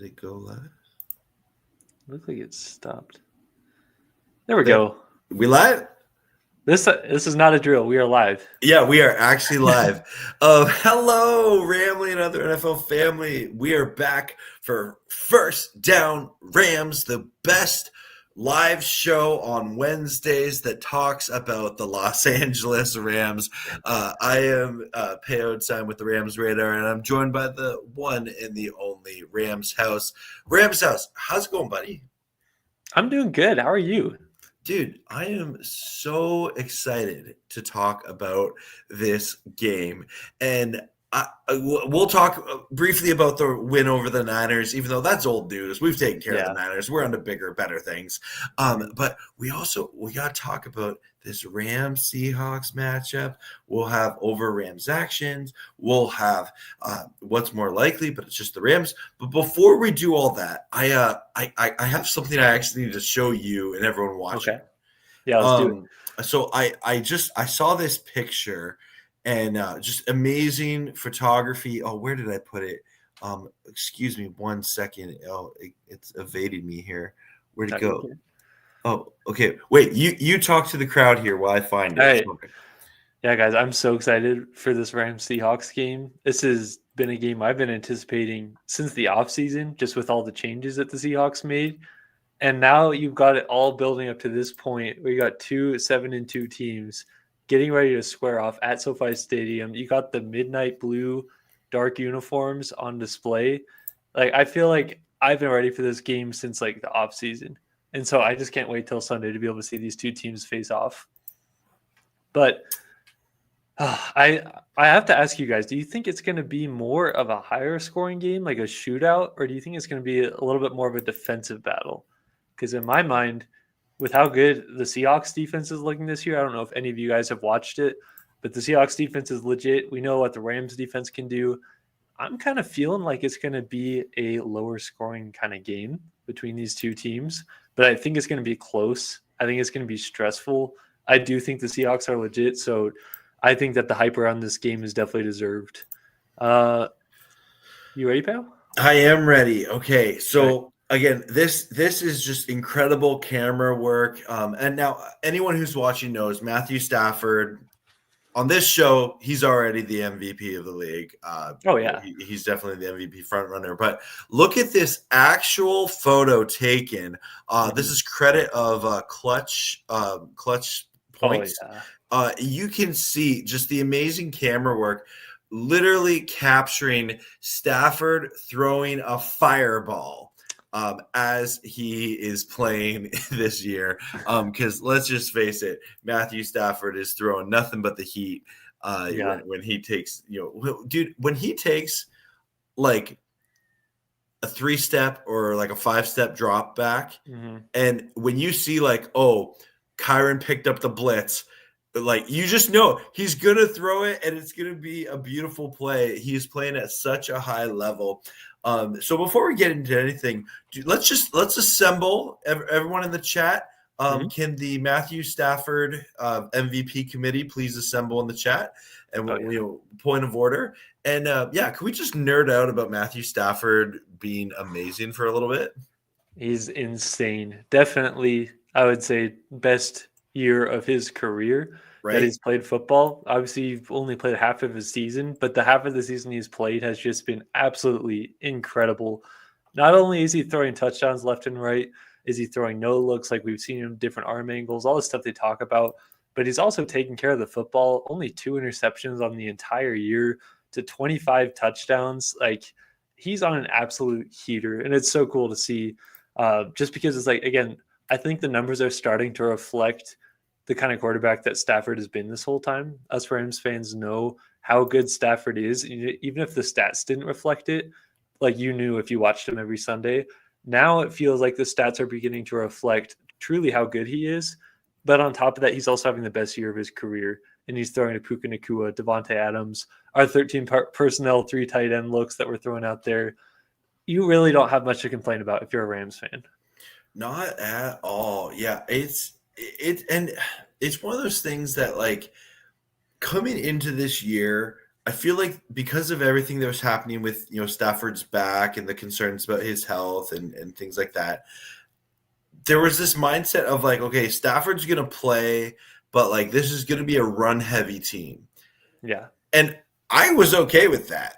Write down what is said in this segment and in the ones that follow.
Did it go live? Looks like it stopped. There we go. We live? This is not a drill. We are live. Yeah, we are actually live. Hello, Ramley and other NFL family. We are back for First Down Rams, the best live show on Wednesdays that talks about the Los Angeles Rams. I am Peo Time with the Rams Radar, and I'm joined by the one and the only Rams House. Rams House, how's it going, buddy? I'm doing good. How are you? Dude, I am so excited to talk about this game. And we'll talk briefly about the win over the Niners, even though that's old news. We've taken care of the Niners. We're on to bigger, better things. But we got to talk about this Rams Seahawks matchup. We'll have over Rams actions. We'll have what's more likely, but it's just the Rams. But before we do all that, I have something I actually need to show you and everyone watching. Okay. Yeah, let's do it. So I saw this picture and just amazing photography. Oh, where did I put it? Excuse me 1 second. Oh, it's evading me here. Where'd it go? Oh, okay. Wait, you talk to the crowd here while I find it. Hey. Okay. Yeah, guys, I'm so excited for this Rams Seahawks game. This has been a game I've been anticipating since the offseason, just with all the changes that the Seahawks made. And now you've got it all building up to this point where you got 2 7-2 teams getting ready to square off at SoFi Stadium. You got the midnight blue dark uniforms on display. Like, I feel like I've been ready for this game since like the offseason. And so I just can't wait till Sunday to be able to see these two teams face off. But I have to ask you guys, do you think it's going to be more of a higher scoring game, like a shootout, or do you think it's going to be a little bit more of a defensive battle? Because in my mind, with how good the Seahawks defense is looking this year, I don't know if any of you guys have watched it, but the Seahawks defense is legit. We know what the Rams defense can do. I'm kind of feeling like it's going to be a lower scoring kind of game between these two teams, but I think it's going to be close. I think it's going to be stressful. I do think the Seahawks are legit, so I think that the hype around this game is definitely deserved. You ready, pal? I am ready. Okay, so again, this is just incredible camera work. And now anyone who's watching knows Matthew Stafford on this show, he's already the MVP of the league. He's definitely the MVP front runner. But look at this actual photo taken. This is credit of Clutch Points. Oh, yeah. You can see just the amazing camera work, literally capturing Stafford throwing a fireball as he is playing this year. Because let's just face it, Matthew Stafford is throwing nothing but the heat when he takes, when he takes like a 3-step or like a 5-step drop back. Mm-hmm. And when you see like, oh, Kyron picked up the blitz, like you just know he's going to throw it and it's going to be a beautiful play. He's playing at such a high level. So before we get into anything, let's assemble everyone in the chat. Can the Matthew Stafford MVP committee please assemble in the chat? And point of order. And can we just nerd out about Matthew Stafford being amazing for a little bit? He's insane. Definitely, I would say best year of his career that he's played football. Obviously, he's only played half of his season, but the half of the season he's played has just been absolutely incredible. Not only is he throwing touchdowns left and right, is he throwing no looks like we've seen him, different arm angles, all the stuff they talk about, but he's also taking care of the football. Only 2 interceptions on the entire year to 25 touchdowns. Like, he's on an absolute heater, and it's so cool to see just because it's like, again, I think the numbers are starting to reflect the kind of quarterback that Stafford has been this whole time. Us Rams fans know how good Stafford is. Even if the stats didn't reflect it, like you knew if you watched him every Sunday. Now it feels like the stats are beginning to reflect truly how good he is. But on top of that, he's also having the best year of his career. And he's throwing to Puka Nacua, Davante Adams, our 13 personnel, 3 tight end looks that we're throwing out there. You really don't have much to complain about if you're a Rams fan. Not at all. Yeah, it's one of those things that, like, coming into this year, I feel like because of everything that was happening with, Stafford's back and the concerns about his health and things like that, there was this mindset of like, okay, Stafford's going to play, but like this is going to be a run heavy team. Yeah. And I was okay with that.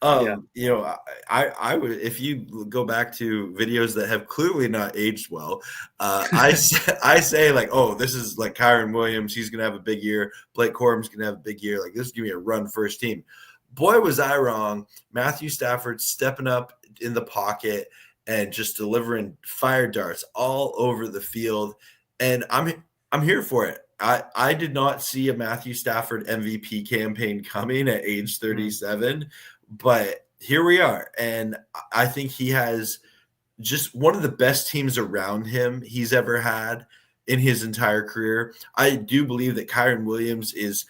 Yeah. I would, if you go back to videos that have clearly not aged well, I say like, oh, this is like Kyren Williams. He's going to have a big year. Blake Corum's going to have a big year. Like this is going to be a run first team. Boy, was I wrong. Matthew Stafford stepping up in the pocket and just delivering fire darts all over the field. And I'm here for it. I did not see a Matthew Stafford MVP campaign coming at age 37, but here we are. And I think he has just one of the best teams around him he's ever had in his entire career. I do believe that Kyren Williams is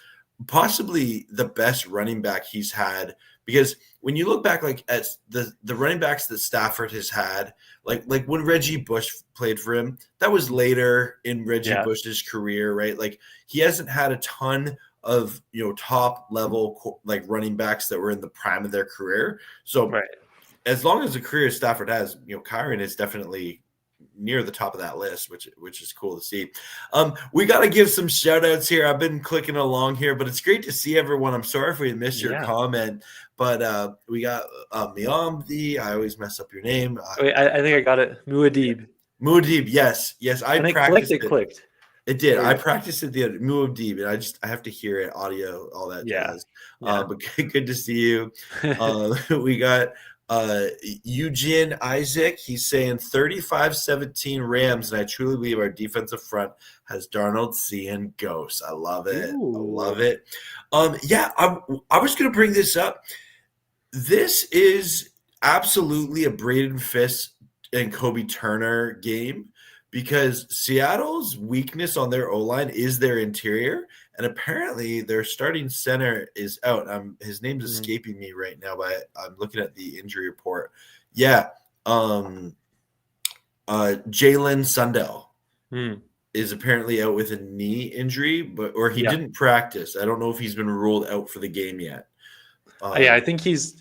possibly the best running back he's had, because when you look back like at the running backs that Stafford has had, like when Reggie Bush played for him, that was later in Reggie Bush's career, right? Like he hasn't had a ton of top level like running backs that were in the prime of their career. So as long as the career Stafford has, Kyren is definitely near the top of that list, which is cool to see. We got to give some shout outs here. I've been clicking along here, but it's great to see everyone. I'm sorry if we missed your comment, but we got Miamdi. I always mess up your name. Wait, I think I got it. Muad'Dib. Yes. I practiced it. Clicked. It did. I practiced it the other Muad'Dib, and I have to hear it, audio, all that jazz. But good to see you. We got Eugene Isaac. He's saying 35-17 Rams, and I truly believe our defensive front has Darnold seeing ghosts. I love it. Ooh. I love it. I was going to bring this up. This is absolutely a Braden Fisk and Kobe Turner game, because Seattle's weakness on their O-line is their interior, and apparently their starting center is out. His name's escaping me right now, but I'm looking at the injury report. Yeah, Jalen Sundell is apparently out with a knee injury, or he didn't practice. I don't know if he's been ruled out for the game yet. I think he's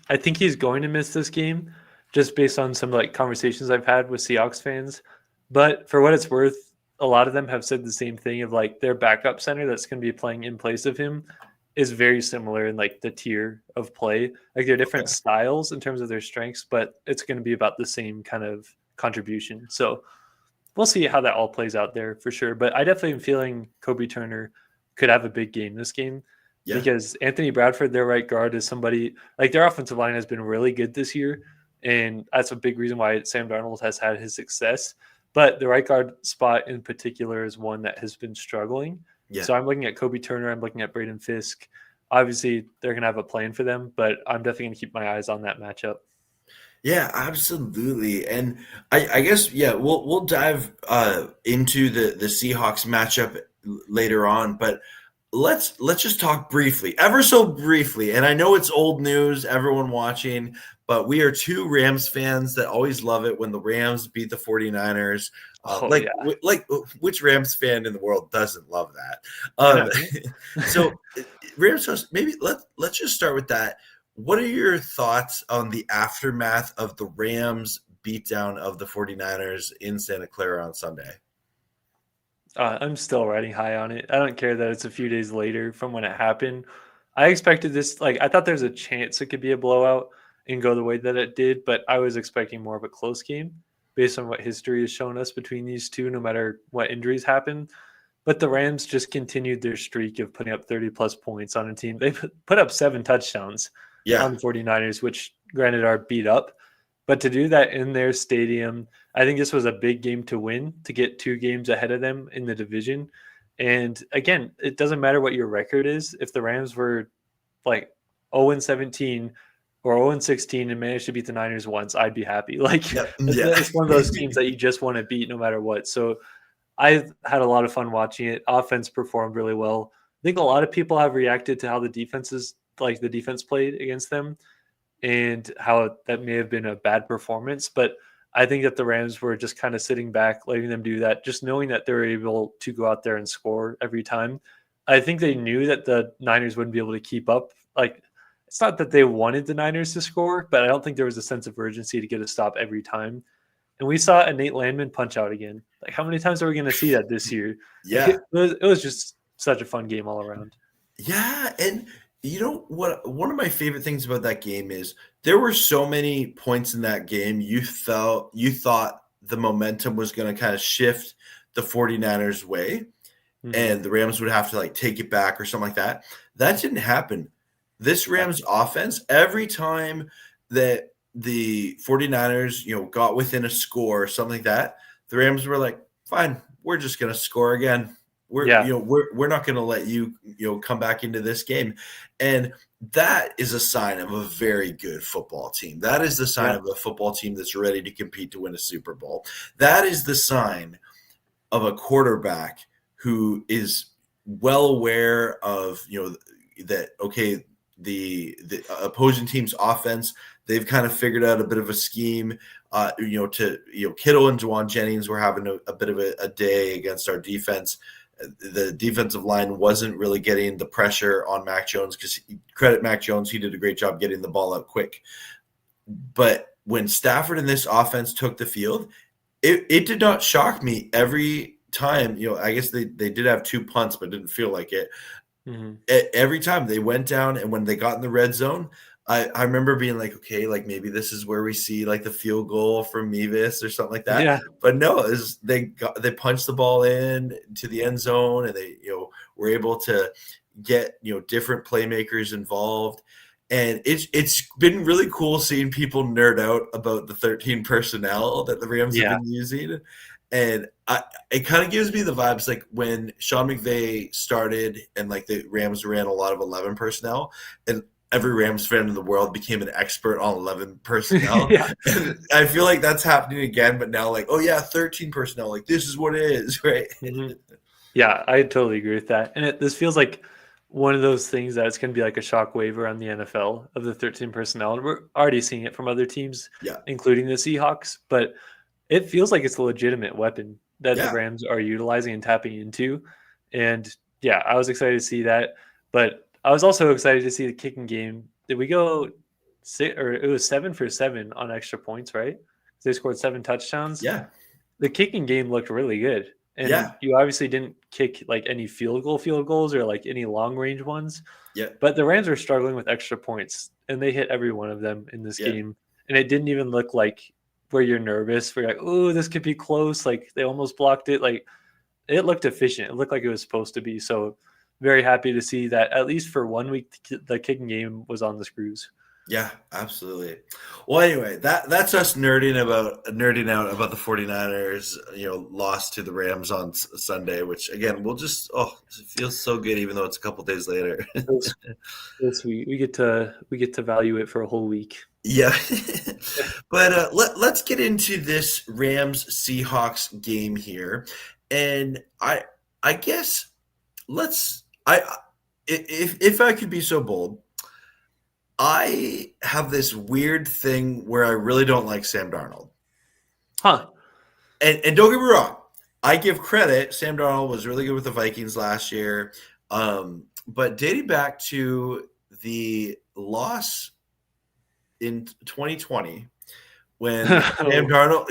going to miss this game, just based on some like conversations I've had with Seahawks fans. But for what it's worth, a lot of them have said the same thing of like their backup center that's going to be playing in place of him is very similar in like the tier of play. Like they're different styles in terms of their strengths, but it's going to be about the same kind of contribution. So we'll see how that all plays out there for sure. But I definitely am feeling Kobe Turner could have a big game this game, because Anthony Bradford, their right guard, is somebody like their offensive line has been really good this year. And that's a big reason why Sam Darnold has had his success. But the right guard spot in particular is one that has been struggling. Yeah. So I'm looking at Kobe Turner. I'm looking at Braden Fisk. Obviously, they're going to have a plan for them, but I'm definitely going to keep my eyes on that matchup. Yeah, absolutely. And I guess, we'll dive into the Seahawks matchup later on. But let's just talk briefly, ever so briefly. And I know it's old news, everyone watching, but we are two Rams fans that always love it when the Rams beat the 49ers. Which Rams fan in the world doesn't love that? So Rams, maybe let's just start with that. What are your thoughts on the aftermath of the Rams beatdown of the 49ers in Santa Clara on Sunday? I'm still riding high on it. I don't care that it's a few days later from when it happened. I expected this, I thought there's a chance it could be a blowout and go the way that it did, but I was expecting more of a close game based on what history has shown us between these two, no matter what injuries happen. But the Rams just continued their streak of putting up 30-plus points on a team. They put up 7 touchdowns on the 49ers, which granted are beat up. But to do that in their stadium, I think this was a big game to win, to get 2 games ahead of them in the division. And again, it doesn't matter what your record is. If the Rams were like 0-17 or 0-16 and managed to beat the Niners once, I'd be happy. It's one of those teams that you just want to beat no matter what. So I had a lot of fun watching it. Offense performed really well. I think a lot of people have reacted to how the defense played against them and how that may have been a bad performance. But I think that the Rams were just kind of sitting back, letting them do that, just knowing that they were able to go out there and score every time. I think they knew that the Niners wouldn't be able to keep up. Like it's not that they wanted the Niners to score, but I don't think there was a sense of urgency to get a stop every time. And we saw a Nate Landman punch out again. Like, how many times are we going to see that this year? Yeah. Like, it was just such a fun game all around. Yeah, and you know what? One of my favorite things about that game is there were so many points in that game you thought the momentum was going to kind of shift the 49ers way, and the Rams would have to like take it back or something like that. That didn't happen. This Rams offense, every time that the 49ers, got within a score or something like that, the Rams were like, fine, we're just going to score again. We're not going to let you, come back into this game. And that is a sign of a very good football team. That is the sign of a football team that's ready to compete to win a Super Bowl. That is the sign of a quarterback who is well aware of, that, okay, the opposing team's offense, they've kind of figured out a bit of a scheme. Kittle and Juwan Jennings were having a bit of a day against our defense. The defensive line wasn't really getting the pressure on Mac Jones because credit Mac Jones, he did a great job getting the ball out quick. But when Stafford and this offense took the field, it did not shock me every time. I guess they did have 2 punts, but didn't feel like it. Every time they went down, and when they got in the red zone, I remember being like, okay, like maybe this is where we see like the field goal from Mevis or something like that. Yeah. But no, they punched the ball in to the end zone, and they were able to get different playmakers involved. And it's been really cool seeing people nerd out about the 13 personnel that the Rams have been using. And it kind of gives me the vibes like when Sean McVay started and like the Rams ran a lot of 11 personnel, and every Rams fan in the world became an expert on 11 personnel. And I feel like that's happening again, but now like, oh yeah, 13 personnel, like this is what it is, right? Yeah, I totally agree with that. And this feels like one of those things that it's going to be like a shockwave around the NFL of the 13 personnel. And we're already seeing it from other teams, including the Seahawks. But it feels like it's a legitimate weapon that the Rams are utilizing and tapping into. And I was excited to see that. But I was also excited to see the kicking game. Did we go it was 7 for 7 on extra points, right? They scored 7 touchdowns. Yeah. The kicking game looked really good. And you obviously didn't kick like any field goals or like any long range ones. Yeah. But the Rams were struggling with extra points, and they hit every one of them in this game. And it didn't even look like where you're nervous, where you're like, oh, this could be close. Like they almost blocked it. Like it looked efficient. It looked like it was supposed to be. So very happy to see that at least for 1 week, the kicking game was on the screws. Yeah, absolutely. Well, anyway, that's us nerding out about the 49ers, loss to the Rams on Sunday, which again, we'll just, it feels so good, even though it's a couple days later. Yes, we get to value it for a whole week. Yeah. But let's get into this Rams Seahawks game here. And I guess if I could be so bold, I have this weird thing where I really don't like Sam Darnold. Huh. And don't get me wrong, I give credit. Sam Darnold was really good with the Vikings last year. But dating back to the loss in 2020 when Sam Darnold,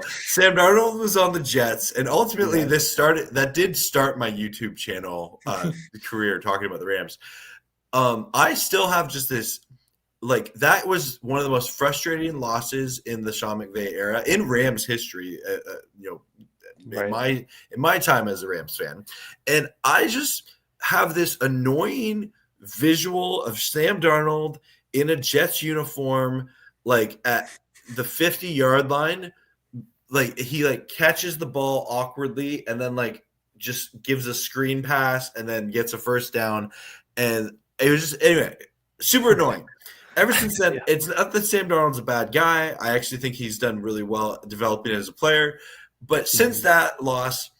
Sam Darnold was on the Jets, and ultimately that did start my YouTube channel career talking about the Rams. I still have just this, like, that was one of the most frustrating losses in the Sean McVay era in Rams history, in my time as a Rams fan. And I just have this annoying visual of Sam Darnold in a Jets uniform, like at the 50-yard line, like he like catches the ball awkwardly and then like just gives a screen pass and then gets a first down. And it was just, anyway, super annoying. Ever since then, it's not that Sam Darnold's a bad guy. I actually think he's done really well developing as a player. But since that loss,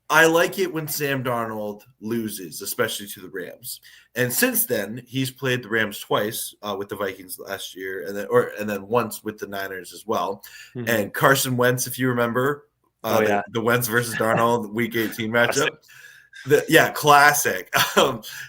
I like it when Sam Darnold loses, especially to the Rams. And since then, he's played the Rams twice with the Vikings last year, and then once with the Niners as well. Mm-hmm. And Carson Wentz, if you remember, the Wentz versus Darnold Week 18 matchup. Classic.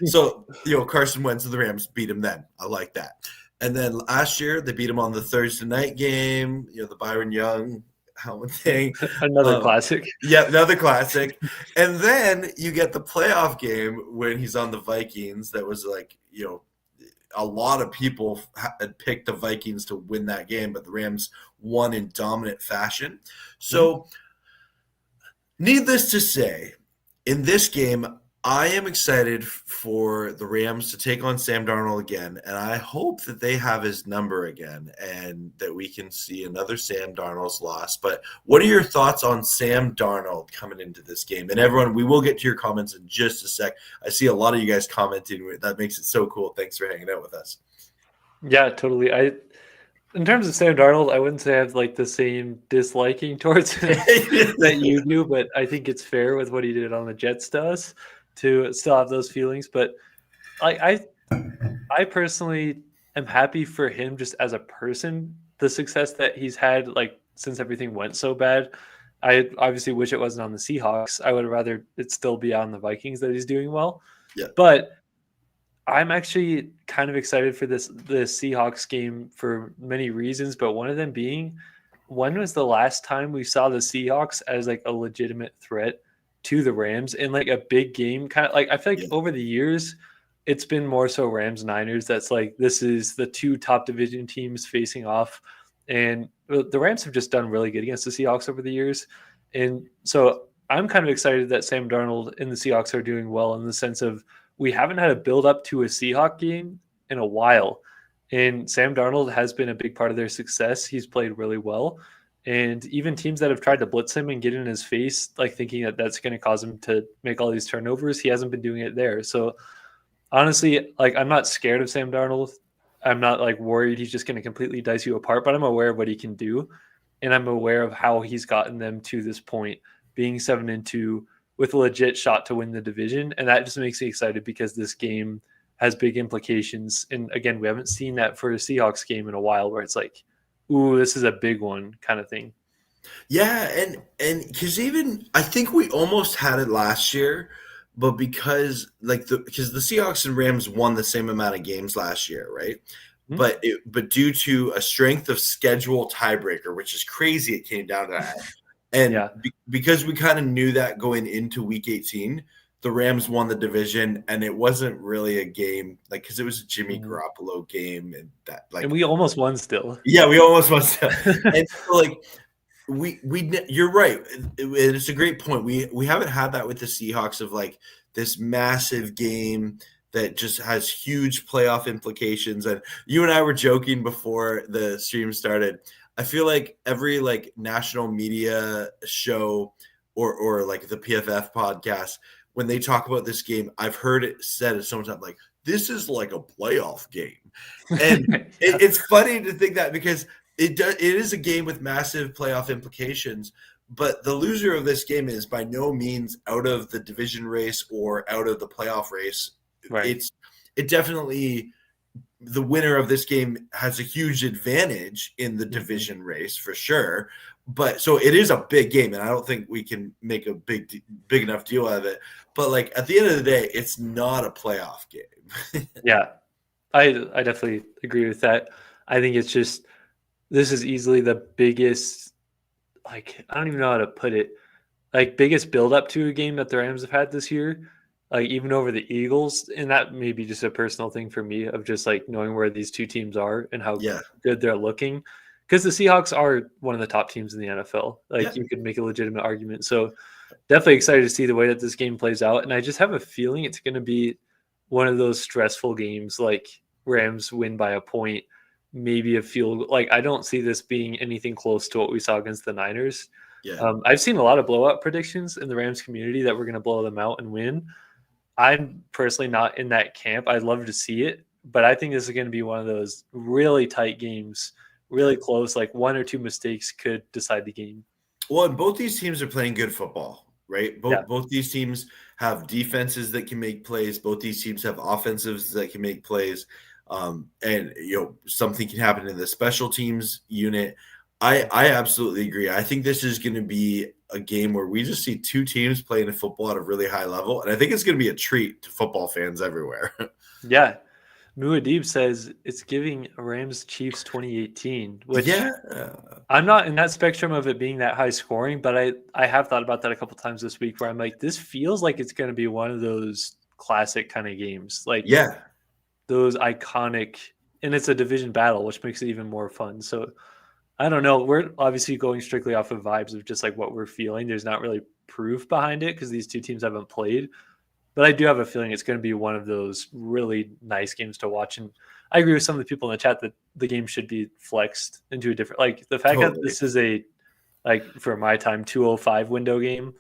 So, Carson Wentz and the Rams beat him then. I like that. And then last year, they beat him on the Thursday night game, the Byron Young helmet thing. Another classic. Yeah, another classic. And then you get the playoff game when he's on the Vikings. That was like, a lot of people had picked the Vikings to win that game, but the Rams won in dominant fashion. So, needless to say, in this game, I am excited for the Rams to take on Sam Darnold again, and I hope that they have his number again and that we can see another Sam Darnold's loss. But what are your thoughts on Sam Darnold coming into this game? And everyone, we will get to your comments in just a sec. I see a lot of you guys commenting. That makes it so cool. Thanks for hanging out with us. Yeah, totally. In terms of Sam Darnold, I wouldn't say I have like the same disliking towards him that you do, but I think it's fair with what he did on the Jets to us to still have those feelings. But I personally am happy for him just as a person, the success that he's had like since everything went so bad. I obviously wish it wasn't on the Seahawks. I would rather it still be on the Vikings that he's doing well. Yeah. But I'm actually kind of excited for this Seahawks game for many reasons, but one of them being, when was the last time we saw the Seahawks as like a legitimate threat to the Rams in like a big game? Kind of like I feel like over the years, it's been more so Rams Niners. That's like this is the two top division teams facing off, and the Rams have just done really good against the Seahawks over the years, and so I'm kind of excited that Sam Darnold and the Seahawks are doing well in the sense of we haven't had a build up to a Seahawk game in a while. And Sam Darnold has been a big part of their success. He's played really well. And even teams that have tried to blitz him and get in his face, like thinking that that's going to cause him to make all these turnovers, he hasn't been doing it there. So honestly, like I'm not scared of Sam Darnold. I'm not like worried he's just going to completely dice you apart, but I'm aware of what he can do. And I'm aware of how he's gotten them to this point, being 7-2 with a legit shot to win the division. And that just makes me excited because this game has big implications. And again, we haven't seen that for a Seahawks game in a while where it's like, ooh, this is a big one kind of thing. Yeah, and because even I think we almost had it last year, but because the Seahawks and Rams won the same amount of games last year, right? Mm-hmm. But due to a strength of schedule tiebreaker, which is crazy, it came down to that. And because we kind of knew that going into Week 18, the Rams won the division, and it wasn't really a game because it was a Jimmy Garoppolo game, and that and we almost won still. Yeah, we almost won still. And so, you're right. It's a great point. We haven't had that with the Seahawks of like this massive game that just has huge playoff implications. And you and I were joking before the stream started. I feel like every national media show or like the PFF podcast, when they talk about this game, I've heard it said so much time like this is like a playoff game, and it's funny to think that because it is a game with massive playoff implications. But the loser of this game is by no means out of the division race or out of the playoff race. Right. It definitely. The winner of this game has a huge advantage in the division race for sure. But so it is a big game, and I don't think we can make a big enough deal out of it. But at the end of the day, it's not a playoff game. Yeah, I definitely agree with that. I think it's just this is easily the biggest, I don't even know how to put it, biggest build up to a game that the Rams have had this year. Even over the Eagles, and that may be just a personal thing for me of just knowing where these two teams are and how good they're looking. Because the Seahawks are one of the top teams in the NFL. You could make a legitimate argument. So definitely excited to see the way that this game plays out. And I just have a feeling it's going to be one of those stressful games, like Rams win by a point, maybe a field goal. I don't see this being anything close to what we saw against the Niners. Yeah. I've seen a lot of blowout predictions in the Rams community that we're going to blow them out and win. I'm personally not in that camp. I'd love to see it, but I think this is going to be one of those really tight games, really close, one or two mistakes could decide the game. Well, and both these teams are playing good football, right? Both these teams have defenses that can make plays. Both these teams have offensives that can make plays. And something can happen in the special teams unit. I absolutely agree. I think this is going to be a game where we just see two teams playing football at a really high level, and I think it's going to be a treat to football fans everywhere. Yeah. Muad'Dib says it's giving Rams Chiefs 2018, which Yeah. I'm not in that spectrum of it being that high scoring, but I have thought about that a couple times this week where I'm like, this feels like it's going to be one of those classic kind of games, like Yeah. those iconic, and it's a division battle, which makes it even more fun. So I don't know. We're obviously going strictly off of vibes of just like what we're feeling. There's not really proof behind it because these two teams haven't played. But I do have a feeling it's going to be one of those really nice games to watch. And I agree with some of the people in the chat that the game should be flexed into a different, like the fact that this is a, like for my time, 2:05 window game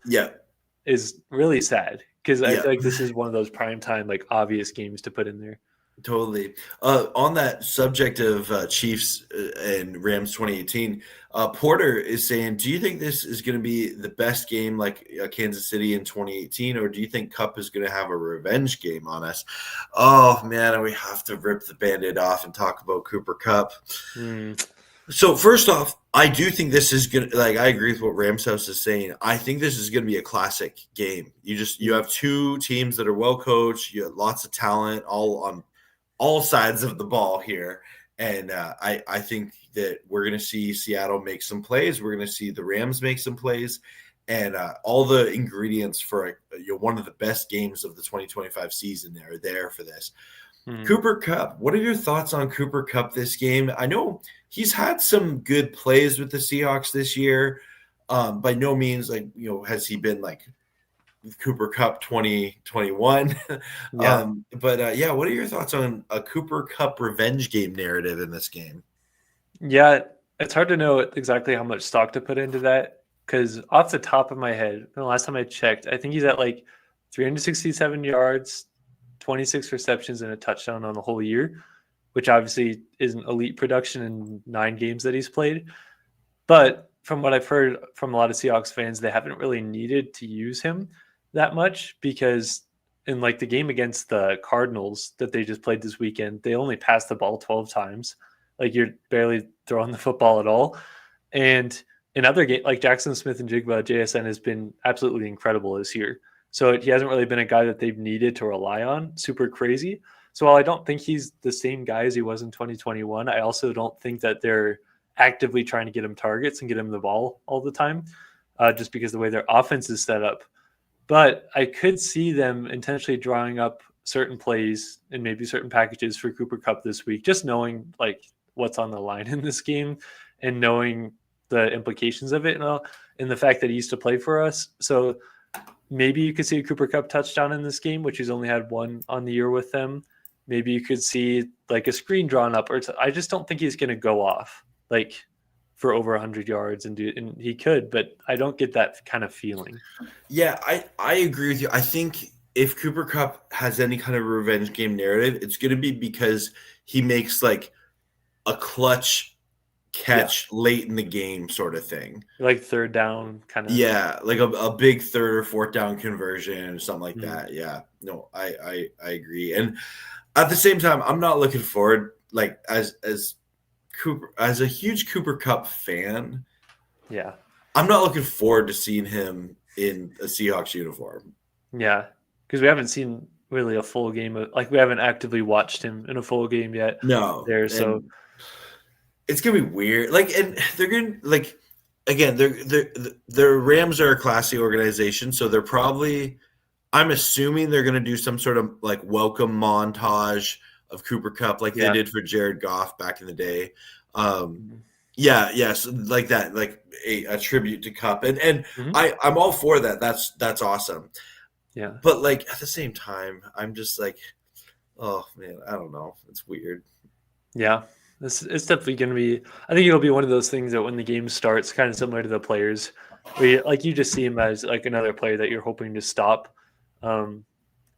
is really sad because I feel like this is one of those prime time, like obvious games to put in there. Totally. On that subject of Chiefs and Rams 2018, Porter is saying, do you think this is going to be the best game like Kansas City in 2018, or do you think Kupp is going to have a revenge game on us? Oh, man, we have to rip the Band-Aid off and talk about Cooper Kupp. So first off, I do think this is going to, like, I agree with what Rams House is saying. I think this is going to be a classic game. You have two teams that are well coached. You have lots of talent all on all sides of the ball here. And I think that we're going to see Seattle make some plays. We're going to see the Rams make some plays. And all the ingredients for one of the best games of the 2025 season are there for this. Cooper Kupp, what are your thoughts on Cooper Kupp this game? I know he's had some good plays with the Seahawks this year. By no means, has he been like Cooper Kupp 2021? Yeah. What are your thoughts on a Cooper Kupp revenge game narrative in this game? Yeah, it's hard to know exactly how much stock to put into that because off the top of my head, the last time I checked, I think he's at like 367 yards, 26 receptions, and a touchdown on the whole year, which obviously isn't elite production in 9 games that he's played. But from what I've heard from a lot of Seahawks fans, they haven't really needed to use him that much because in like the game against the Cardinals that they just played this weekend, they only passed the ball 12 times. Like you're barely throwing the football at all. And in other games, like Jackson Smith-Njigba, JSN has been absolutely incredible this year. So he hasn't really been a guy that they've needed to rely on super crazy. So while I don't think he's the same guy as he was in 2021, I also don't think that they're actively trying to get him targets and get him the ball all the time, just because the way their offense is set up. But I could see them intentionally drawing up certain plays and maybe certain packages for Cooper Kupp this week, just knowing like what's on the line in this game and knowing the implications of it and the fact that he used to play for us. So maybe you could see a Cooper Kupp touchdown in this game, which he's only had one on the year with them. Maybe you could see like a screen drawn up, I just don't think he's going to go off like for over 100 yards and he could, but I don't get that kind of feeling. Yeah, I agree with you. I think if Cooper Kupp has any kind of revenge game narrative, it's going to be because he makes like a clutch catch late in the game sort of thing. Like third down kind of. Yeah, like a big third or fourth down conversion or something like that. Yeah, no, I agree. And at the same time, I'm not looking forward, like as a huge Cooper Kupp fan. Yeah, I'm not looking forward to seeing him in a Seahawks uniform. Yeah, because we haven't seen really a full game we haven't actively watched him in a full game yet. No, so it's gonna be weird. Like, and they're gonna like again. The Rams are a classy organization, so they're probably. I'm assuming they're gonna do some sort of like welcome montage of Cooper Kupp, like they did for Jared Goff back in the day. Yes, like that, like a tribute to Kupp, and I'm all for that. That's awesome. Yeah, but like at the same time, I'm just like, oh man, I don't know. It's weird. Yeah, it's definitely going to be. I think it'll be one of those things that when the game starts, kind of similar to the players, where you just see him as like another player that you're hoping to stop, and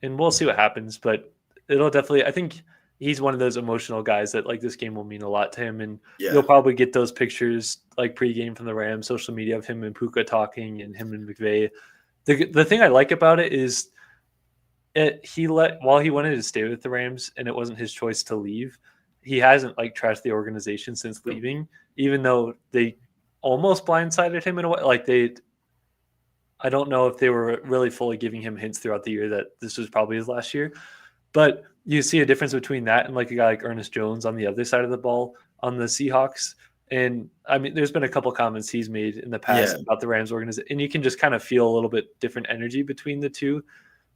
we'll see what happens. But it'll definitely. I think he's one of those emotional guys that like this game will mean a lot to him, and you'll probably get those pictures like pregame from the Rams social media of him and Puka talking and him and McVay. The thing I like about it is while he wanted to stay with the Rams and it wasn't his choice to leave, he hasn't like trashed the organization since leaving, even though they almost blindsided him in a way. Like I don't know if they were really fully giving him hints throughout the year that this was probably his last year, but you see a difference between that and like a guy like Ernest Jones on the other side of the ball on the Seahawks. And I mean, there's been a couple comments he's made in the past about the Rams organization, and you can just kind of feel a little bit different energy between the two.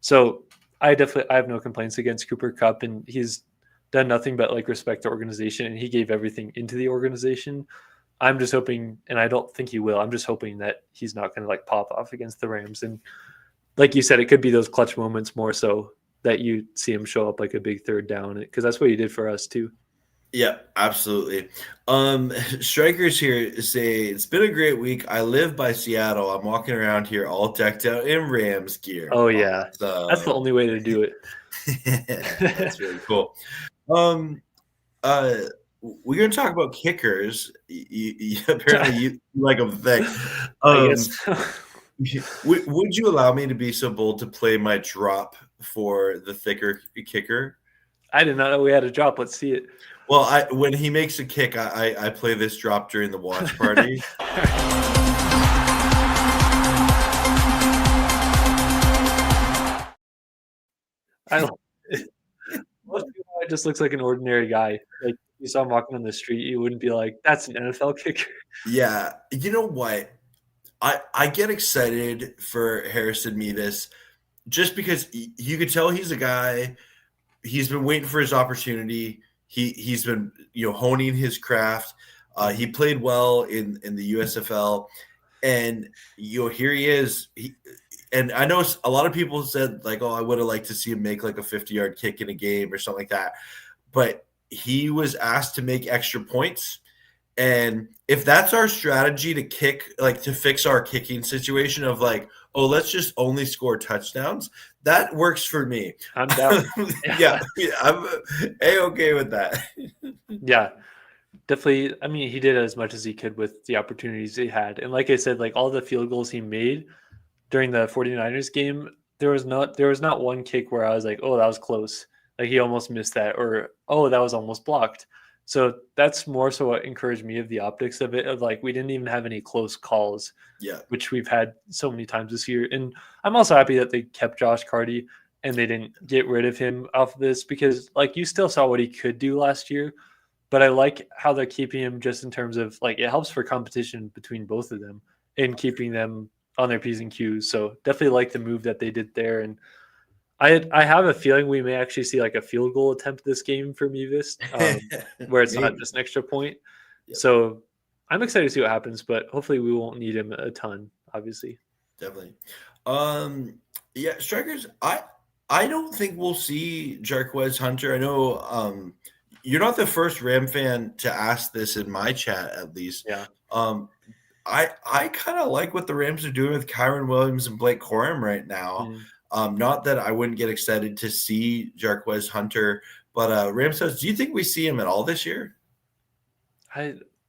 So I have no complaints against Cooper Kupp, and he's done nothing but like respect the organization, and he gave everything into the organization. I'm just hoping, and I don't think he will, I'm just hoping that he's not going to like pop off against the Rams. And like you said, it could be those clutch moments more so that you see him show up like a big third down, because that's what he did for us too. Yeah, absolutely. Strikers here say, it's been a great week. I live by Seattle. I'm walking around here all decked out in Rams gear. Oh yeah. That's the only way to do it. That's really cool. We're going to talk about kickers. Apparently you like them thick. I guess. Would you allow me to be so bold to play my drop for the thicker kicker? I did not know we had a drop. Let's see it. Well, when he makes a kick, I play this drop during the watch party. It just looks like an ordinary guy. Like if you saw him walking on the street, you wouldn't be like, "That's an NFL kicker." Yeah, you know what? I get excited for Harrison Mevis just because you could tell he's a guy. He's been waiting for his opportunity. He's been honing his craft. He played well in the USFL, and here he is. And I know a lot of people said like, "Oh, I would have liked to see him make like a 50-yard kick in a game or something like that," but he was asked to make extra points. And if that's our strategy to kick, like to fix our kicking situation of like, oh, let's just only score touchdowns, that works for me. I'm down. Yeah, I'm A-okay with that. Yeah, definitely. I mean, he did as much as he could with the opportunities he had. And like I said, like all the field goals he made during the 49ers game, there was not one kick where I was like, oh, that was close. Like he almost missed that, or, oh, that was almost blocked. So that's more so what encouraged me of the optics of it, of like we didn't even have any close calls, which we've had so many times this year. And I'm also happy that they kept Josh Carty and they didn't get rid of him off of this, because like you still saw what he could do last year. But I like how they're keeping him just in terms of like it helps for competition between both of them and keeping them on their P's and Q's. So definitely like the move that they did there. And I have a feeling we may actually see like a field goal attempt this game for Mevis, where it's not just an extra point. Yep. So I'm excited to see what happens, but hopefully we won't need him a ton, obviously. Definitely. Yeah, strikers, I don't think we'll see Jarquez Hunter. I know you're not the first Ram fan to ask this in my chat, at least. Yeah. I kind of like what the Rams are doing with Kyron Williams and Blake Corum right now. Not that I wouldn't get excited to see Jarquez Hunter, but Rams says, do you think we see him at all this year?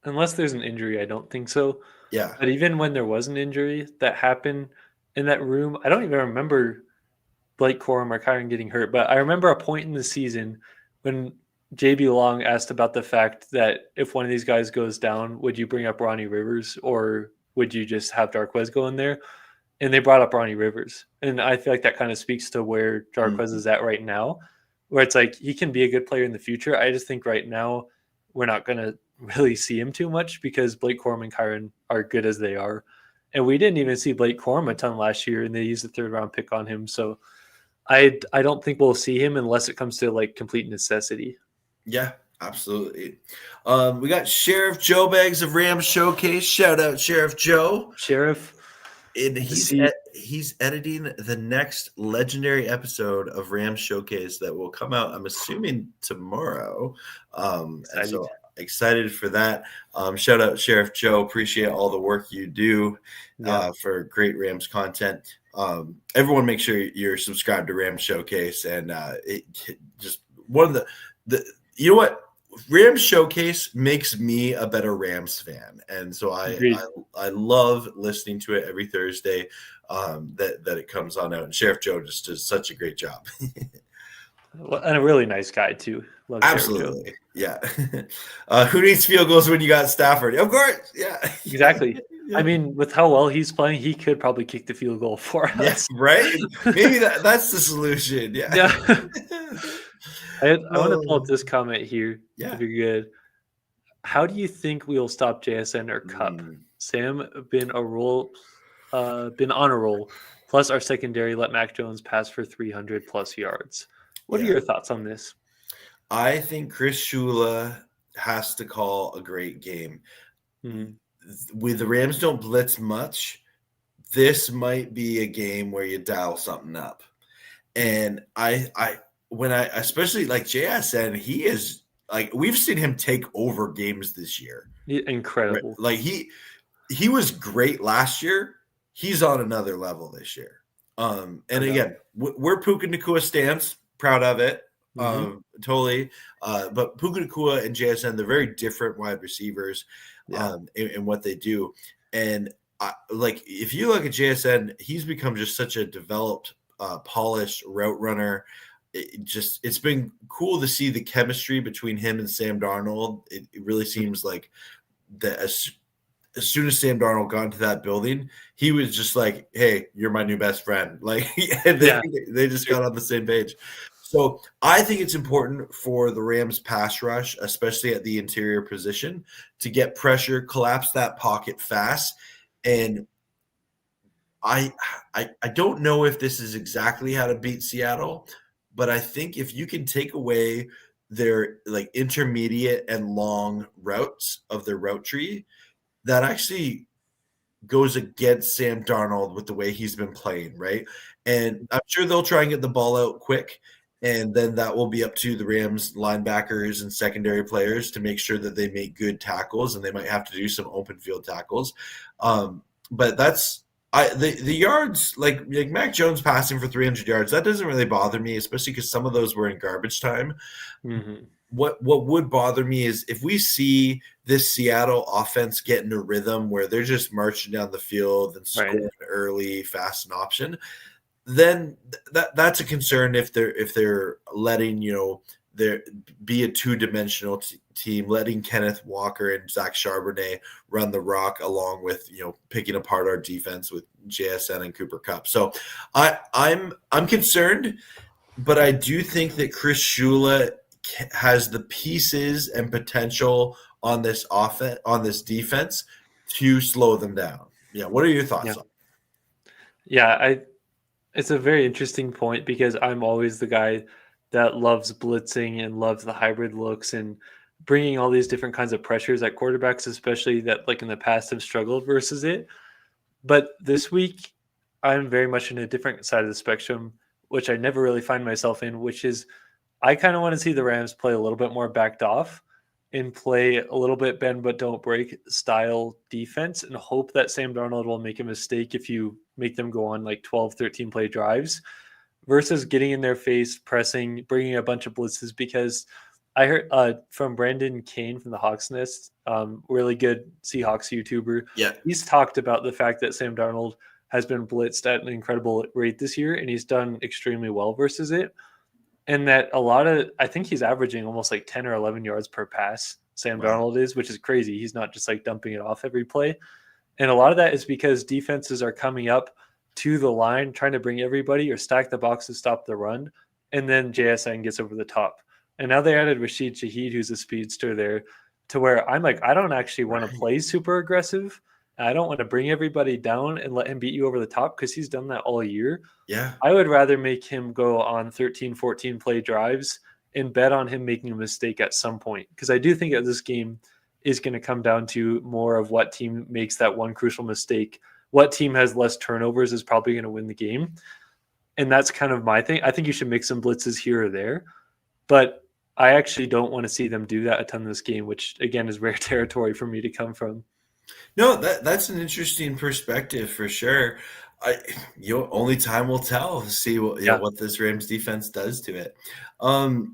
Unless there's an injury, I don't think so. Yeah. But even when there was an injury that happened in that room, I don't even remember Blake Corum or Kyron getting hurt, but I remember a point in the season when JB Long asked about the fact that if one of these guys goes down, would you bring up Ronnie Rivers or would you just have Jarquez go in there? And they brought up Ronnie Rivers. And I feel like that kind of speaks to where Jarquez is at right now, where it's like he can be a good player in the future. I just think right now we're not going to really see him too much because Blake Corum and Kyron are good as they are. And we didn't even see Blake Corum a ton last year, and they used a third-round pick on him. So I don't think we'll see him unless it comes to like complete necessity. Yeah, absolutely. We got Sheriff Joe Bags of Rams Showcase. Shout out Sheriff Joe. Sheriff. And he's editing the next legendary episode of Rams Showcase that will come out, I'm assuming, tomorrow. And so excited for that. Shout out Sheriff Joe. Appreciate all the work you do for great Rams content. Everyone make sure you're subscribed to Rams Showcase. And just one of the you know what? Rams Showcase makes me a better Rams fan, and so I love listening to it every Thursday that it comes on out. And Sheriff Joe just does such a great job. And a really nice guy too. Love Jericho. Absolutely. Yeah. Who needs field goals when you got Stafford? Of course. Yeah. Exactly. Yeah. I mean, with how well he's playing, he could probably kick the field goal for Yeah, us. right? Maybe that's the solution. Yeah. Yeah. I want to pull up Oh, this comment here, yeah. if you're good. How do you think we'll stop JSN or Cup? Sam been on a roll. Plus, our secondary let Mac Jones pass for 300 plus yards. What are Yeah. your thoughts on this? I think Chris Shula has to call a great game. Mm-hmm. With the Rams don't blitz much, this might be a game where you dial something up. And when I especially like JSN, he is like we've seen him take over games this year. Incredible. Like he was great last year. He's on another level this year. And again, we're Puka Nacua stance, proud of it. Totally. But Puka Nacua and JSN, they're very different wide receivers in what they do. And like if you look at JSN, he's become just such a developed, polished route runner. It's been cool to see the chemistry between him and Sam Darnold. It really seems like that as soon as Sam Darnold got into that building, he was just like, "Hey, you're my new best friend." Like they just got on the same page. So I think it's important for the Rams pass rush, especially at the interior position, to get pressure, collapse that pocket fast. And I don't know if this is exactly how to beat Seattle, but I think if you can take away their like intermediate and long routes of their route tree, that actually goes against Sam Darnold with the way he's been playing, right? And I'm sure they'll try and get the ball out quick, and then that will be up to the Rams linebackers and secondary players to make sure that they make good tackles, and they might have to do some open field tackles. But that's the yards, like Mac Jones passing for 300 yards, that doesn't really bother me, especially because some of those were in garbage time. Mm-hmm. What would bother me is if we see this Seattle offense get in a rhythm where they're just marching down the field and scoring early, fast and option, then that's a concern if they're letting there be a two-dimensional team, letting Kenneth Walker and Zach Charbonnet run the rock along with picking apart our defense with JSN and Cooper Kupp. So I'm concerned, but I do think that Chris Shula has the pieces and potential on this defense to slow them down. Yeah, what are your thoughts on it? Yeah, it's a very interesting point because I'm always the guy that loves blitzing and loves the hybrid looks and bringing all these different kinds of pressures at quarterbacks, especially that like in the past have struggled versus it. But this week, I'm very much in a different side of the spectrum, which I never really find myself in, which is I kind of want to see the Rams play a little bit more backed off and play a little bit bend but don't break style defense and hope that Sam Darnold will make a mistake if you make them go on like 12, 13 play drives versus getting in their face, pressing, bringing a bunch of blitzes. Because I heard from Brandon Kane from the Hawks Nest, really good Seahawks YouTuber. Yeah. He's talked about the fact that Sam Darnold has been blitzed at an incredible rate this year, and he's done extremely well versus it. And that I think he's averaging almost like 10 or 11 yards per pass, Sam Darnold is, which is crazy. He's not just like dumping it off every play. And a lot of that is because defenses are coming up to the line, trying to bring everybody or stack the box to stop the run. And then JSN gets over the top. And now they added Rashid Shaheed, who's a speedster there, to where I'm like, I don't actually want to play super aggressive. I don't want to bring everybody down and let him beat you over the top because he's done that all year. Yeah. I would rather make him go on 13, 14 play drives and bet on him making a mistake at some point. Because I do think that this game is going to come down to more of what team makes that one crucial mistake. What team has less turnovers is probably going to win the game. And that's kind of my thing. I think you should make some blitzes here or there. But I actually don't want to see them do that a ton this game, which, again, is rare territory for me to come from. No, that's an interesting perspective for sure. Only time will tell to see what this Rams defense does to it. I'll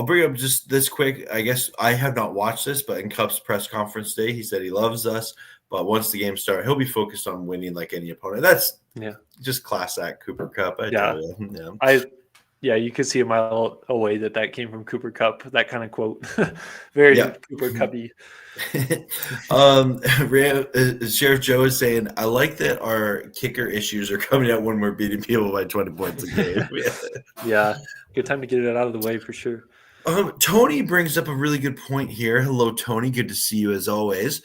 bring up just this quick. I guess I have not watched this, but in Kupp's press conference day, he said he loves us, but once the game starts, he'll be focused on winning like any opponent. That's just class act Cooper Kupp. I tell you. Yeah, you could see a mile away that came from Cooper Kupp, that kind of quote. Very Yeah. Cooper Cuppy. Sheriff Joe is saying, I like that our kicker issues are coming out when we're beating people by 20 points a game. Yeah, good time to get it out of the way for sure. Tony brings up a really good point here. Hello, Tony. Good to see you as always.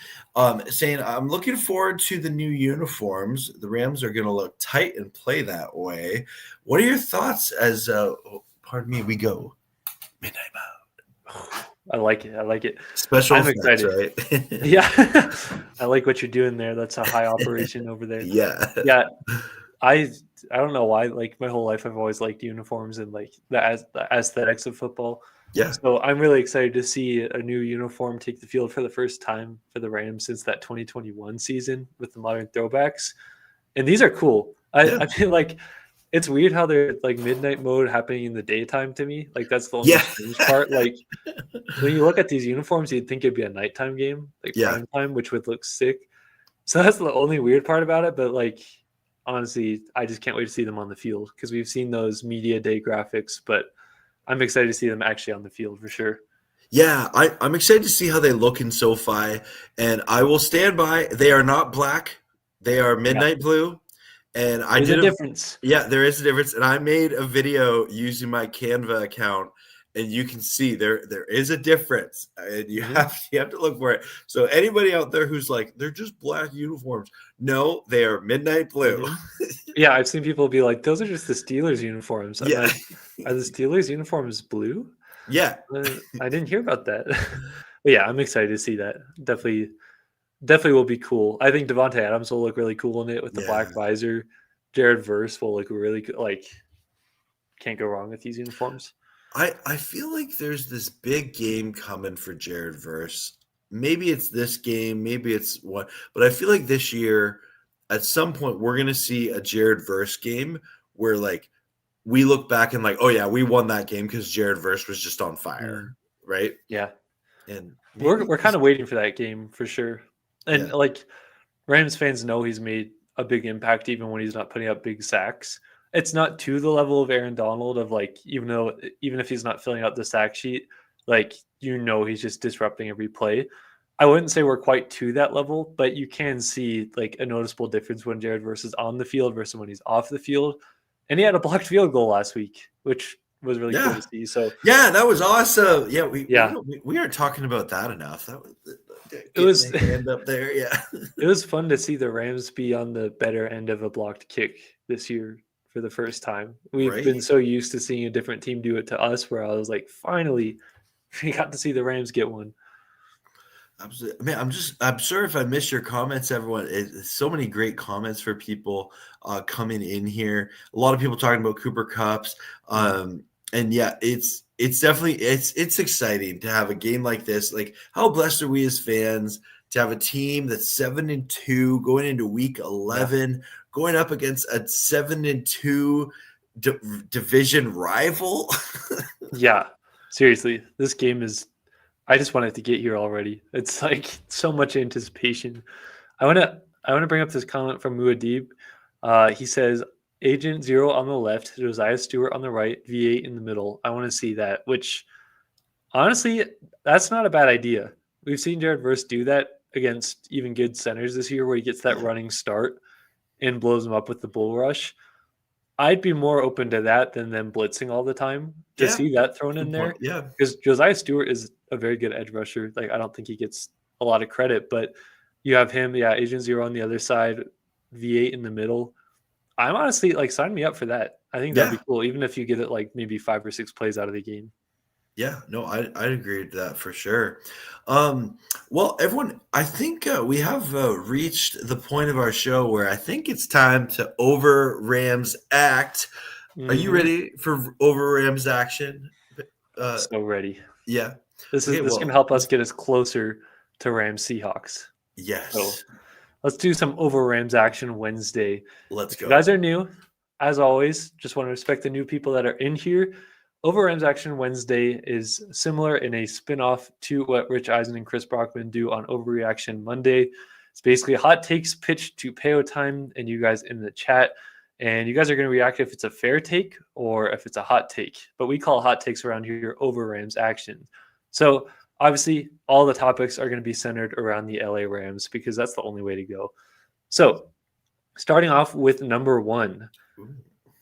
Saying, I'm looking forward to the new uniforms. The Rams are going to look tight and play that way. What are your thoughts as, pardon me, we go midnight mode? I like it. I like it. Special I'm effects, excited. right? Yeah. I like what you're doing there. That's a high operation over there. Yeah. Yeah. I don't know why. Like my whole life, I've always liked uniforms and like the aesthetics of football. Yeah. So I'm really excited to see a new uniform take the field for the first time for the Rams since that 2021 season with the modern throwbacks. And these are cool. I feel like it's weird how they're like midnight mode happening in the daytime to me. Like that's the only strange part. Like when you look at these uniforms, you'd think it'd be a nighttime game, like prime time, which would look sick. So that's the only weird part about it. But like honestly, I just can't wait to see them on the field because we've seen those media day graphics, but I'm excited to see them actually on the field for sure. Yeah, I'm excited to see how they look in SoFi, and I will stand by. They are not black; they are midnight blue. And There's a difference. Yeah, there is a difference. And I made a video using my Canva account, and you can see there is a difference, and you have to look for it. So anybody out there who's like, they're just black uniforms, no, they are midnight blue. Yeah, I've seen people be like, those are just the Steelers uniforms. I'm Yeah. like, are the Steelers uniforms blue? Yeah. I didn't hear about that. But yeah, I'm excited to see that. Definitely will be cool. I think Davante Adams will look really cool in it with the black visor. Jared Verse will look really good. Like, can't go wrong with these uniforms. I feel like there's this big game coming for Jared Verse. Maybe it's this game, maybe it's what, but I feel like this year, at some point, we're going to see a Jared Verse game where, like, we look back and, like, oh, yeah, we won that game because Jared Verse was just on fire, right? Yeah. And we're kind of waiting for that game for sure. And, like, Rams fans know he's made a big impact even when he's not putting up big sacks. It's not to the level of Aaron Donald of, like, even if he's not filling out the sack sheet, like, he's just disrupting every play. I wouldn't say we're quite to that level, but you can see like a noticeable difference when Jared Verse is on the field versus when he's off the field. And he had a blocked field goal last week, which was really cool to see. So that was awesome. Yeah, we aren't talking about that enough. That was hand up there. Yeah, it was fun to see the Rams be on the better end of a blocked kick this year for the first time. We've been so used to seeing a different team do it to us, where I was like, finally, we got to see the Rams get one. Absolutely. I mean, I'm sorry if I missed your comments, everyone. So many great comments for people coming in here. A lot of people talking about Cooper Kupps. And yeah, it's definitely it's exciting to have a game like this. Like, how blessed are we as fans to have a team that's 7-2 going into week 11, going up against a 7-2 division rival? Yeah, seriously, this game is. I just want it to get here already. It's like so much anticipation. I want to bring up this comment from Muad'Dib. He says, Agent 0 on the left, Josiah Stewart on the right, V8 in the middle. I want to see that, which honestly, that's not a bad idea. We've seen Jared Verse do that against even good centers this year where he gets that running start and blows them up with the bull rush. I'd be more open to that than them blitzing all the time to see that thrown in there. Yeah. Because Josiah Stewart is a very good edge rusher. Like, I don't think he gets a lot of credit, but you have him, Agent 0 on the other side, V8 in the middle. I'm honestly like, sign me up for that. I think that'd be cool, even if you get it like maybe 5 or 6 plays out of the game. Yeah, no, I'd agree with that for sure. Well, everyone, I think we have reached the point of our show where I think it's time to over Rams act. Are you ready for over Rams action? So ready. Yeah. This is going to help us get us closer to Rams Seahawks. Yes. So let's do some over Rams action Wednesday. Let's go. If you guys are new, as always, just want to respect the new people that are in here. Over Rams Action Wednesday is similar in a spinoff to what Rich Eisen and Chris Brockman do on Overreaction Monday. It's basically hot takes pitched to Peo time and you guys in the chat. And you guys are going to react if it's a fair take or if it's a hot take. But we call hot takes around here over Rams action. So obviously, all the topics are going to be centered around the LA Rams because that's the only way to go. So starting off with number 1,